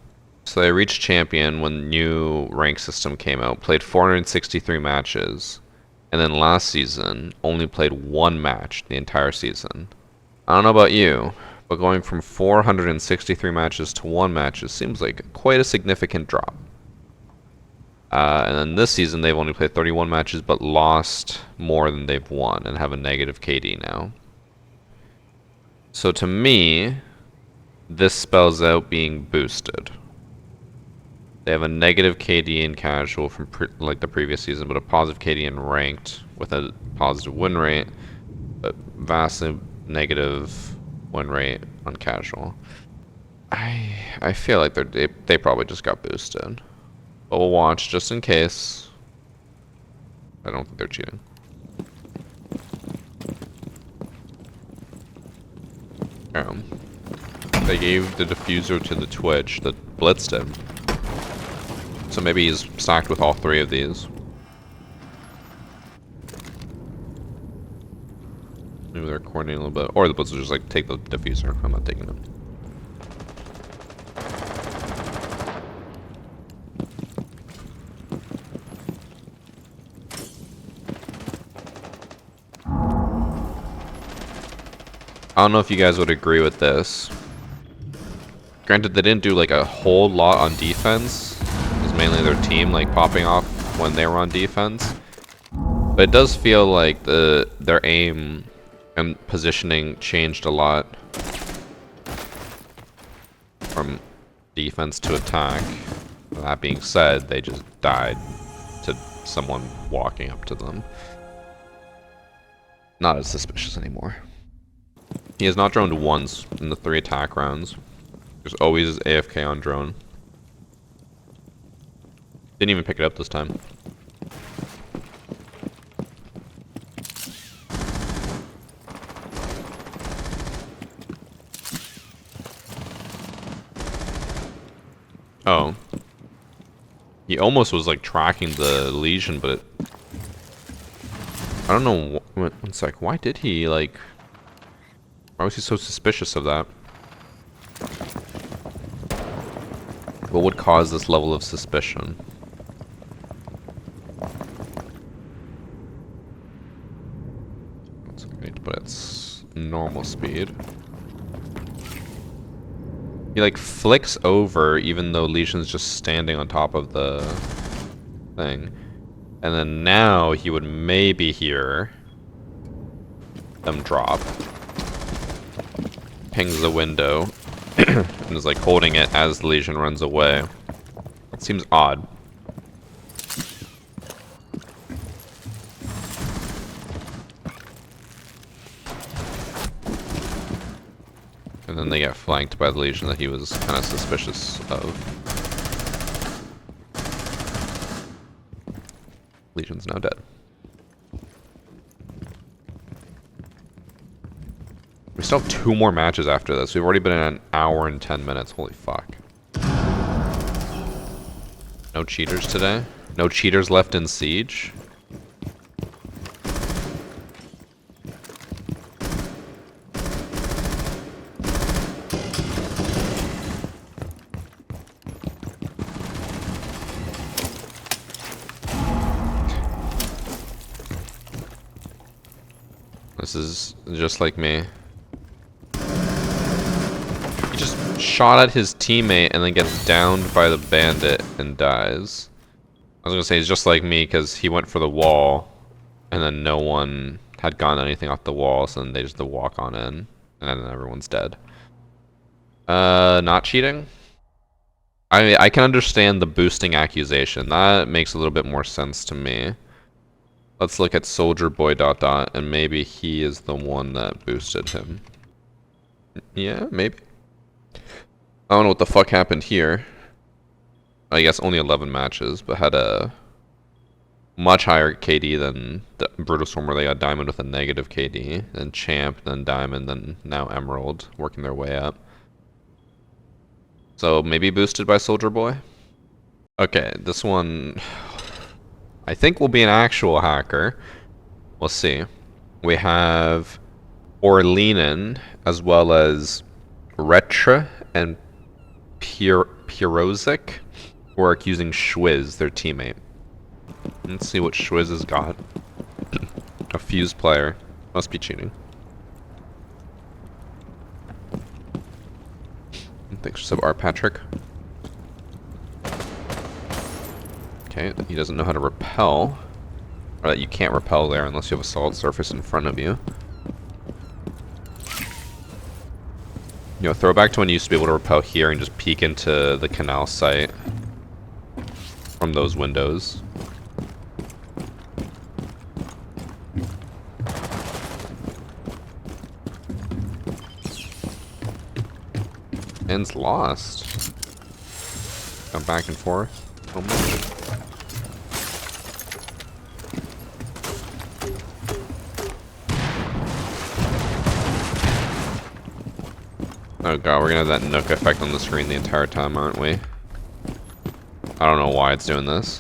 [SPEAKER 1] So they reached Champion when the new rank system came out, played 463 matches, and then last season only played one match the entire season. I don't know about you, but going from 463 matches to one match seems like quite a significant drop. And then this season, they've only played 31 matches, but lost more than they've won, and have a negative KD now. So to me, this spells out being boosted. They have a negative KD in casual from like the previous season, but a positive KD in ranked with a positive win rate, but vastly negative win rate on casual. I feel like they probably just got boosted. But we'll watch just in case. I don't think they're cheating. They gave the diffuser to the Twitch that blitzed him. So maybe he's stacked with all three of these. Maybe they're coordinating a little bit. Or the blitz will just like take the diffuser. I'm not taking it. I don't know if you guys would agree with this, Granted, they didn't do like a whole lot on defense. It was mainly their team like popping off when they were on defense. But it does feel like their aim and positioning changed a lot from defense to attack. That being said, they just died to someone walking up to them. Not as suspicious anymore. He has not droned once in the 3 attack rounds. There's always AFK on drone. Didn't even pick it up this time. Oh. He almost was like tracking the Legion, but it... I don't know. One sec. Why did he like... Why was he so suspicious of that? What would cause this level of suspicion? That's great, but it's normal speed. He like flicks over even though Legion's just standing on top of the thing. And then now he would maybe hear them drop. Pings the window. And is like holding it as the Legion runs away. It seems odd. And then they get flanked by the Legion that he was kind of suspicious of. Legion's now dead. We still have 2 more matches after this. We've already been in an hour and 10 minutes. Holy fuck. No cheaters today? No cheaters left in Siege? This is just like me. He just shot at his teammate and then gets downed by the bandit and dies. I was gonna say he's just like me because he went for the wall and then no one had gotten anything off the wall, so then they just walk on in and then everyone's dead. Not cheating? I can understand the boosting accusation. That makes a little bit more sense to me. Let's look at Soldier Boy ... and maybe he is the one that boosted him. Yeah, maybe. I don't know what the fuck happened here. I guess only 11 matches, but had a much higher KD than the Brutal Storm, where they got Diamond with a negative KD, then Champ, then Diamond, then now Emerald, working their way up. So maybe boosted by Soldier Boy? Okay, this one... I think will be an actual hacker. We'll see. We have Orleanin, as well as Retra and Pirozic, who are accusing Schwiz, their teammate. Let's see what Schwiz has got. A fuse player. Must be cheating. Thanks for sub Art Patrick. Okay, he doesn't know how to repel. Or that you can't repel there unless you have a solid surface in front of you. You know, throwback to when you used to be able to repel here and just peek into the canal site from those windows. End's lost. Come back and forth. So much. Oh god, we're gonna have that Nook effect on the screen the entire time, aren't we? I don't know why it's doing this.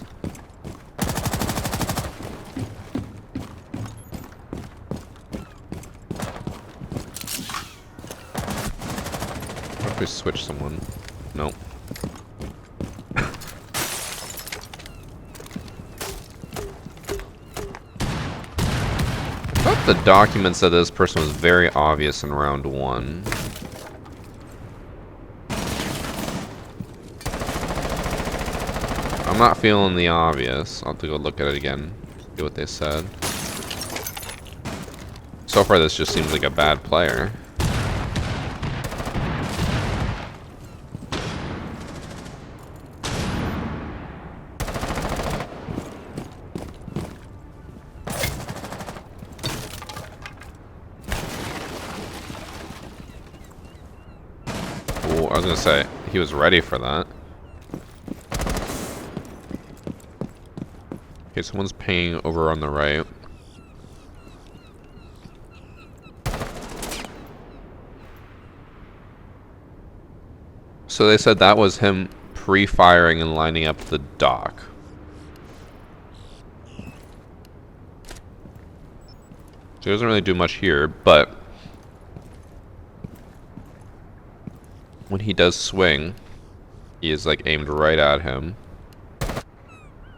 [SPEAKER 1] What if we switch someone? Nope. I thought the document said this person was very obvious in round 1. I'm not feeling the obvious. I'll have to go look at it again, see what they said. So far, this just seems like a bad player. Ooh, I was gonna say, he was ready for that. Okay, someone's pinging over on the right. So they said that was him pre-firing and lining up the dock. So he doesn't really do much here, but when he does swing, he is like aimed right at him.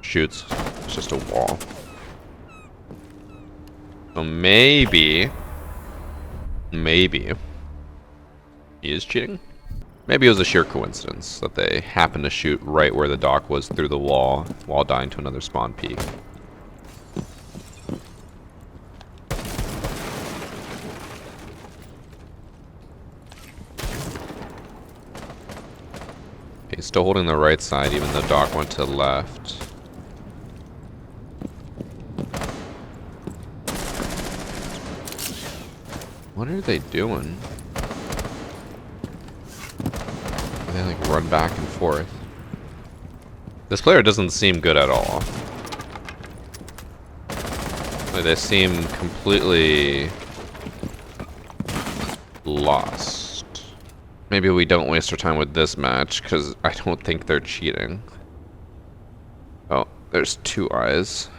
[SPEAKER 1] Shoots. It's just a wall. So maybe he is cheating. Maybe it was a sheer coincidence that they happened to shoot right where the dock was through the wall while dying to another spawn peak. Okay, still holding the right side even though dock went to the left. What are they doing? They like run back and forth. This player doesn't seem good at all. Like they seem completely lost. Maybe we don't waste our time with this match because I don't think they're cheating. Oh, there's two eyes.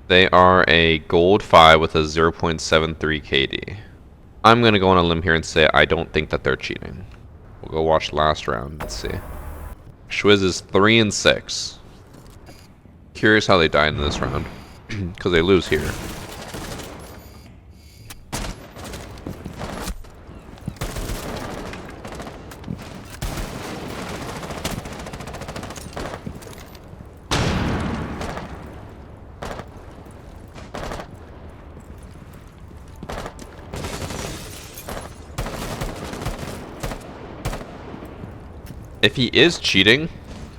[SPEAKER 1] They are a gold 5 with a 0.73 KD. I'm gonna go on a limb here and say I don't think that they're cheating. We'll go watch last round and see. Schwiz is 3 and 6. Curious how they die in this round. Because they lose here. If he is cheating,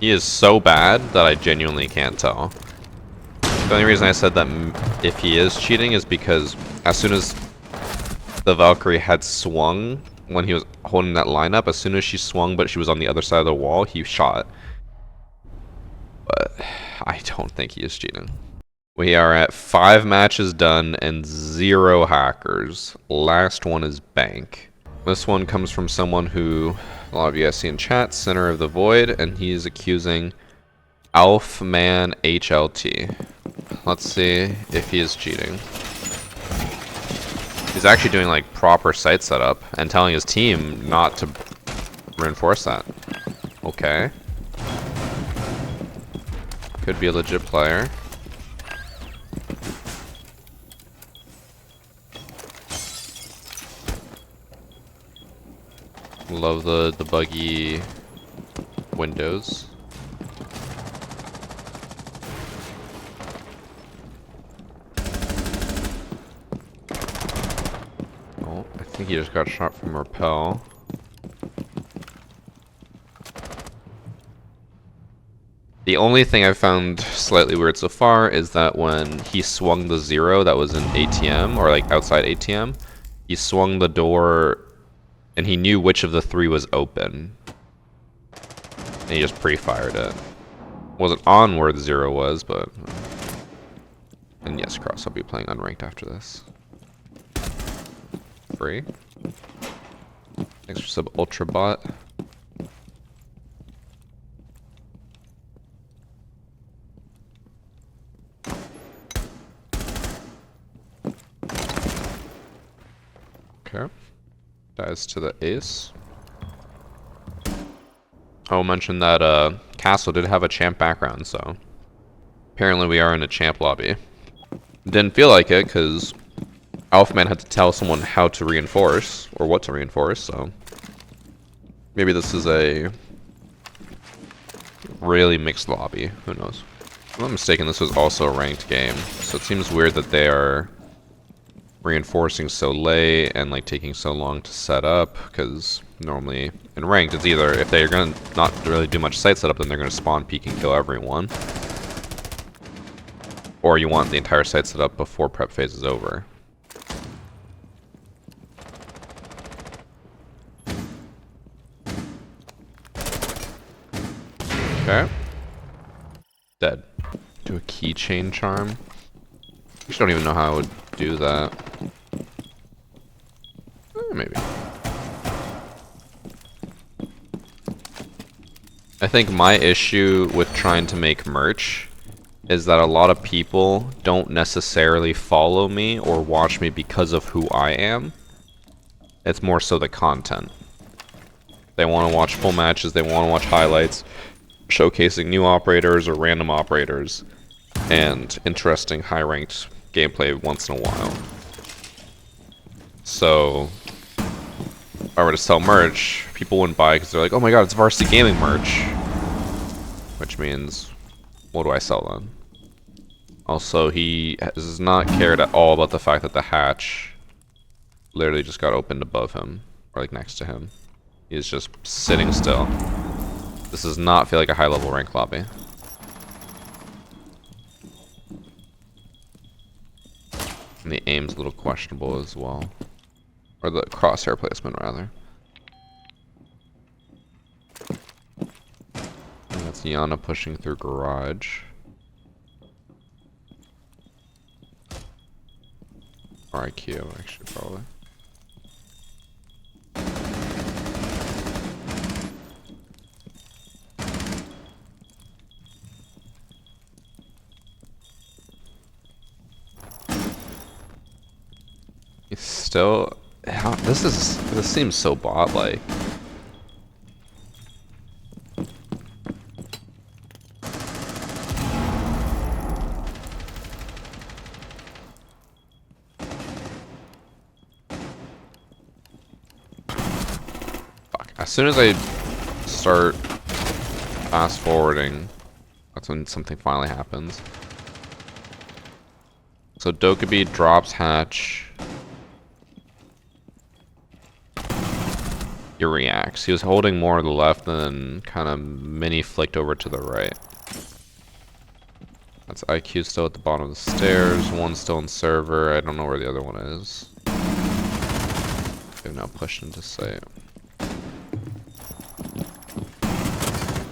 [SPEAKER 1] he is so bad that I genuinely can't tell. The only reason I said that if he is cheating is because as soon as the Valkyrie had swung, when he was holding that lineup, as soon as she swung but she was on the other side of the wall, he shot. But I don't think he is cheating. We are at 5 matches done and 0 hackers. Last one is Bank. This one comes from someone who a lot of you guys see in chat, Center of the Void, and he's accusing Alfman HLT. Let's see if he is cheating. He's actually doing like proper site setup and telling his team not to reinforce that. Okay. Could be a legit player. Love the buggy windows. Oh, I think he just got shot from rappel. The only thing I found slightly weird so far is that when he swung the 0 that was in ATM, or like outside ATM, he swung the door and he knew which of the 3 was open. And he just pre-fired it. Wasn't on where the 0 was, but... And yes, Cross, I'll be playing unranked after this. Free. Thanks for sub Ultra Bot. Okay. Dies to the ace. I'll mention that Castle did have a champ background, so apparently we are in a champ lobby. Didn't feel like it because Alfman had to tell someone how to reinforce or what to reinforce, so maybe this is a really mixed lobby. Who knows? If I'm not mistaken, this was also a ranked game, so it seems weird that they are reinforcing so late and like taking so long to set up, because normally in ranked it's either if they're gonna not really do much site setup, then they're gonna spawn, peek, and kill everyone, or you want the entire site set up before prep phase is over. Okay. Dead. Do a keychain charm. I don't even know how I would do that. Maybe. I think my issue with trying to make merch is that a lot of people don't necessarily follow me or watch me because of who I am. It's more so the content. They want to watch full matches, they want to watch highlights, showcasing new operators or random operators, and interesting high-ranked gameplay once in a while. So, if I were to sell merch, people wouldn't buy because they're like, oh my god, it's VarsityGaming merch. Which means, what do I sell then? Also, he does not cared at all about the fact that the hatch literally just got opened above him, or like next to him. He is just sitting still. This does not feel like a high-level rank lobby. And the aim's a little questionable as well. Or the crosshair placement, rather. And that's Yana pushing through garage. Or IQ, actually, probably. He's still... This seems so bot-like. As soon as I start fast forwarding, that's when something finally happens. So Dokkaebi drops hatch. He reacts. He was holding more to the left and then kind of mini flicked over to the right. That's IQ still at the bottom of the stairs. One's still in server. I don't know where the other one is. They've now pushed into site.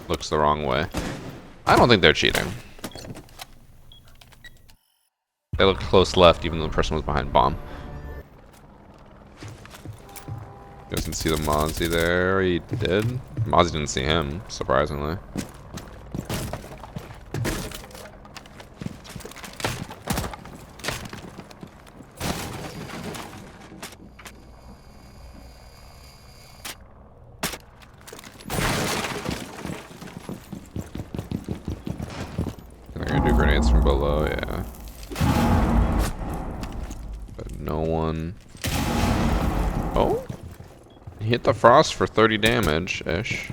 [SPEAKER 1] Looks the wrong way. I don't think they're cheating. They looked close left even though the person was behind bomb. Doesn't see the Mozzie there. He did. Mozzie didn't see him, surprisingly. They're gonna do grenades from below, yeah. But no one. Oh? He hit the frost for 30 damage-ish.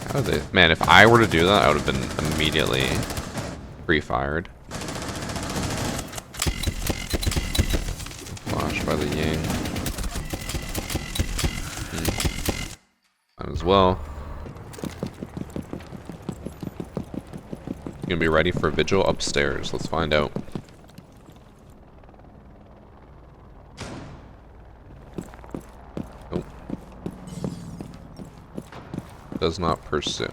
[SPEAKER 1] How did they... Man, if I were to do that, I would have been immediately pre-fired. Flash by the Ying. Might as well. Gonna be ready for a vigil upstairs. Let's find out. Nope. Does not pursue.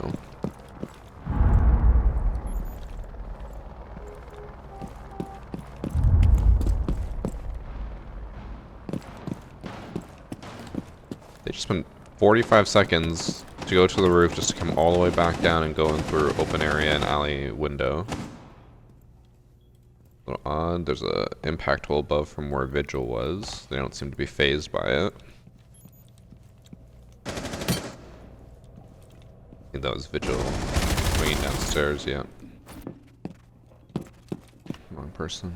[SPEAKER 1] They just spent 45 seconds to go to the roof just to come all the way back down and go in through open area and alley window. A little odd. There's a impact hole above from where Vigil was. They don't seem to be phased by it. I think that was Vigil. swinging downstairs, yeah. Wrong person.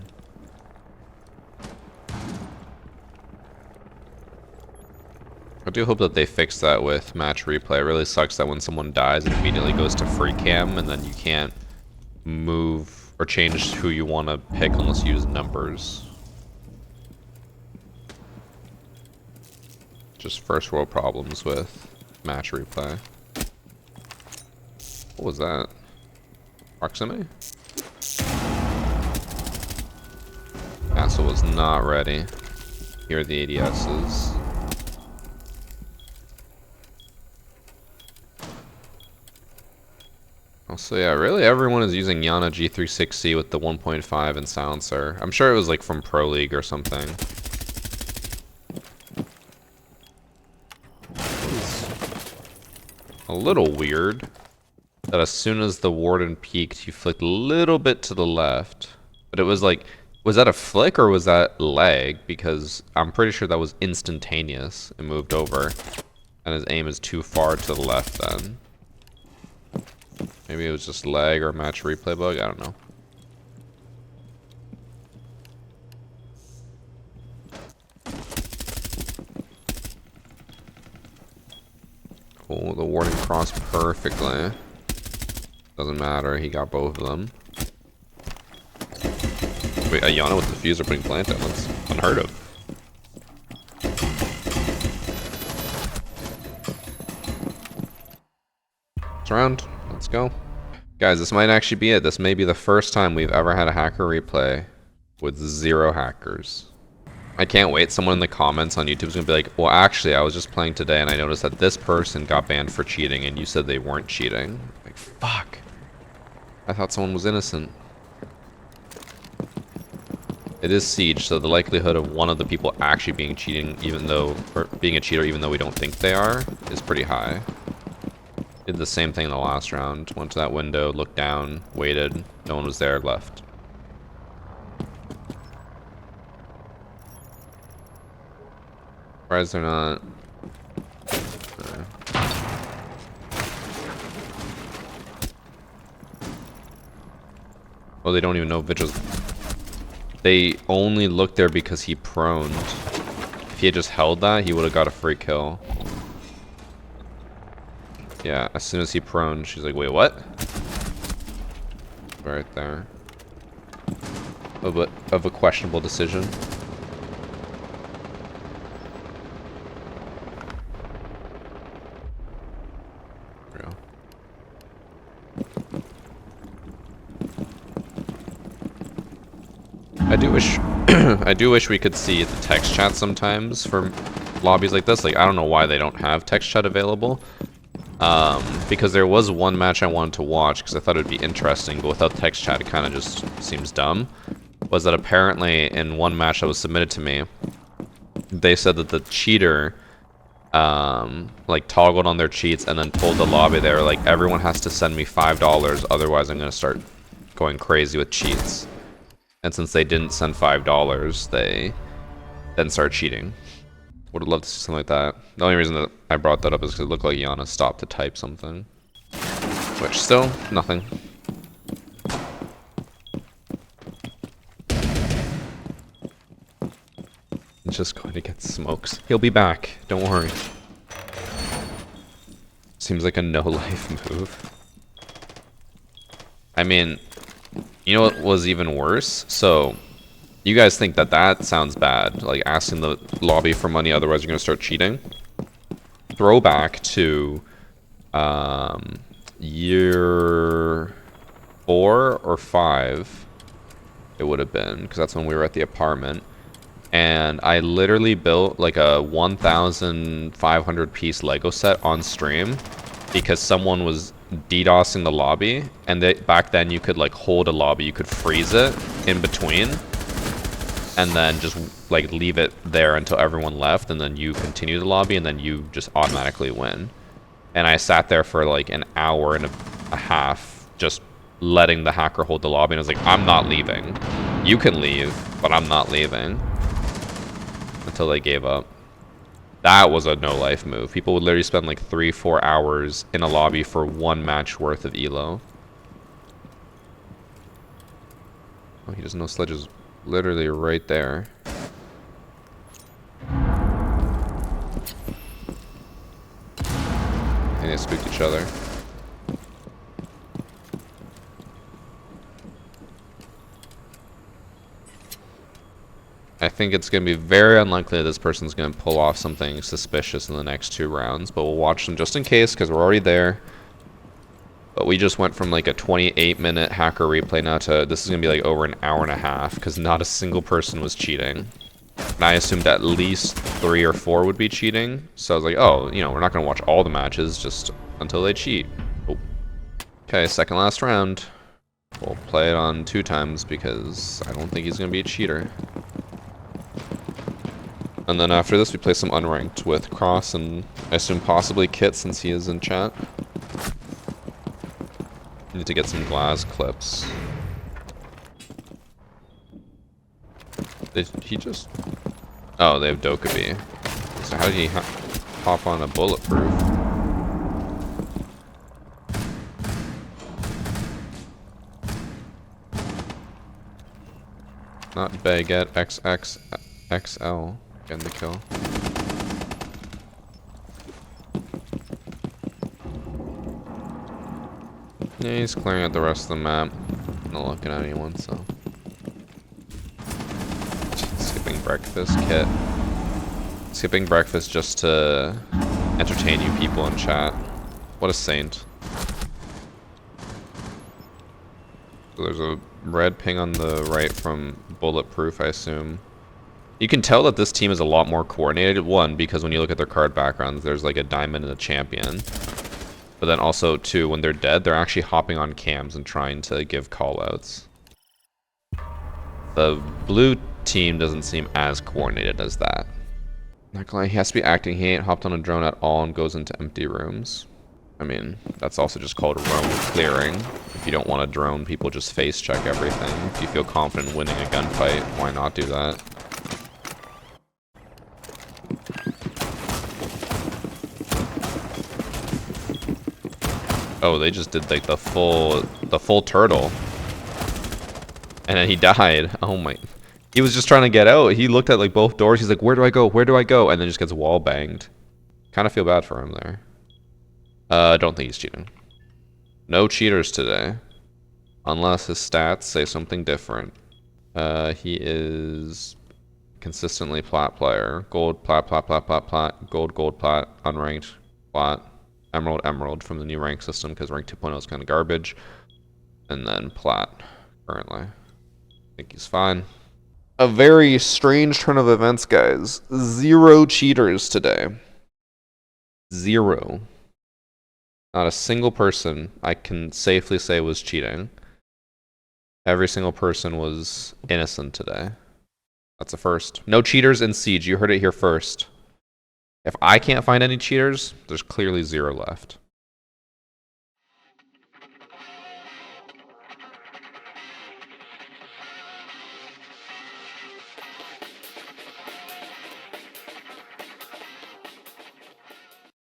[SPEAKER 1] I do hope that they fix that with match replay. It really sucks that when someone dies, it immediately goes to free cam, and then you can't move or change who you want to pick unless you use numbers. Just first world problems with match replay. What was that? Proximity? Castle was not ready. Here are the ADSs. So yeah, really everyone is using Yana G360 with the 1.5 and silencer. I'm sure it was like from Pro League or something. A little weird that as soon as the warden peeked, he flicked a little bit to the left. But it was like, was that a flick or was that lag? Because I'm pretty sure that was instantaneous. It moved over. And his aim is too far to the left then. Maybe it was just lag or match replay bug, I don't know. Cool, the warden crossed perfectly. Doesn't matter, he got both of them. Wait, Ayana with the diffuser putting plant down, that's unheard of. It's around. Let's go. Guys, this might actually be it. This may be the first time we've ever had a hacker replay with 0 hackers. I can't wait. Someone in the comments on YouTube is going to be like, well, actually, I was just playing today and I noticed that this person got banned for cheating and you said they weren't cheating. Like, fuck. I thought someone was innocent. It is Siege, so the likelihood of one of the people actually being cheating, or being a cheater even though we don't think they are, is pretty high. Did the same thing in the last round. Went to that window, looked down, waited. No one was there, left. Surprised they're not. Well, they don't even know Vigil's. They only looked there because he proned. If he had just held that, he would have got a free kill. Yeah, as soon as he proned, she's like, wait, what? Right there. Of a questionable decision. There we go. I do wish I do wish we could see the text chat sometimes for lobbies like this. Like, I don't know why they don't have text chat available. Because there was one match I wanted to watch because I thought it would be interesting, but without text chat it kind of just seems dumb. Was that apparently in one match that was submitted to me, they said that the cheater like toggled on their cheats and then told the lobby they were like, everyone has to send me $5, otherwise I'm gonna start going crazy with cheats. And since they didn't send $5, they then started cheating. Would have loved to see something like that. The only reason that I brought that up is because it looked like Yana stopped to type something. Which, still, nothing. He's just going to get smokes. He'll be back, don't worry. Seems like a no-life move. I mean, you know what was even worse? So, you guys think that that sounds bad, like asking the lobby for money, otherwise you're gonna start cheating. Throwback to year 4 or 5, it would have been, because that's when we were at the apartment. And I literally built like a 1,500 piece Lego set on stream because someone was DDoSing the lobby, and back then you could like hold a lobby, you could freeze it in between. And then just like leave it there until everyone left, and then you continue the lobby, and then you just automatically win. And I sat there for like an hour and a half just letting the hacker hold the lobby, and I was like, I'm not leaving. You can leave, but I'm not leaving. Until they gave up. That was a no-life move. People would literally spend like 3-4 hours in a lobby for one match worth of elo. Oh, he doesn't know Sledge is literally right there. And they spooked each other. I think it's going to be very unlikely that this person's going to pull off something suspicious in the next 2 rounds, but we'll watch them just in case because we're already there. But we just went from like a 28-minute hacker replay now to this is going to be like over an hour and a half because not a single person was cheating. And I assumed at least 3 or 4 would be cheating. So I was like, oh, you know, we're not going to watch all the matches just until they cheat. Oh. Okay, second last round. We'll play it on 2 times because I don't think he's going to be a cheater. And then after this, we play some unranked with Cross and I assume possibly Kit since he is in chat. Need to get some glass clips. Did he just... Oh, they have Dokkaebi. So how did he hop on a bulletproof? Not Baguette XXXL. Getting the kill. Yeah, he's clearing out the rest of the map. Not looking at anyone, so. Skipping breakfast, Kit. Skipping breakfast just to entertain you people in chat. What a saint. So there's a red ping on the right from Bulletproof, I assume. You can tell that this team is a lot more coordinated. One, because when you look at their card backgrounds, there's like a diamond and a champion. But then also, two, when they're dead, they're actually hopping on cams and trying to give callouts. The blue team doesn't seem as coordinated as that. Not gonna lie, he has to be acting. He ain't hopped on a drone at all and goes into empty rooms. I mean, that's also just called roam clearing. If you don't want to drone, people just face check everything. If you feel confident in winning a gunfight, why not do that? Oh, they just did like the full turtle. And then he died. Oh my. He was just trying to get out. He looked at like both doors. He's like, where do I go? Where do I go? And then just gets wall banged. Kind of feel bad for him there. I don't think he's cheating. No cheaters today. Unless his stats say something different. He is consistently plat player. Gold, plat, plat, plat, plat, plat. Gold, gold, plat. Unranked, plat. Emerald, emerald from the new rank system because rank 2.0 is kind of garbage. And then plat currently. I think he's fine. A very strange turn of events, guys. 0 cheaters today. 0. Not a single person I can safely say was cheating. Every single person was innocent today. That's a first. No cheaters in Siege. You heard it here first. If I can't find any cheaters, there's clearly 0 left.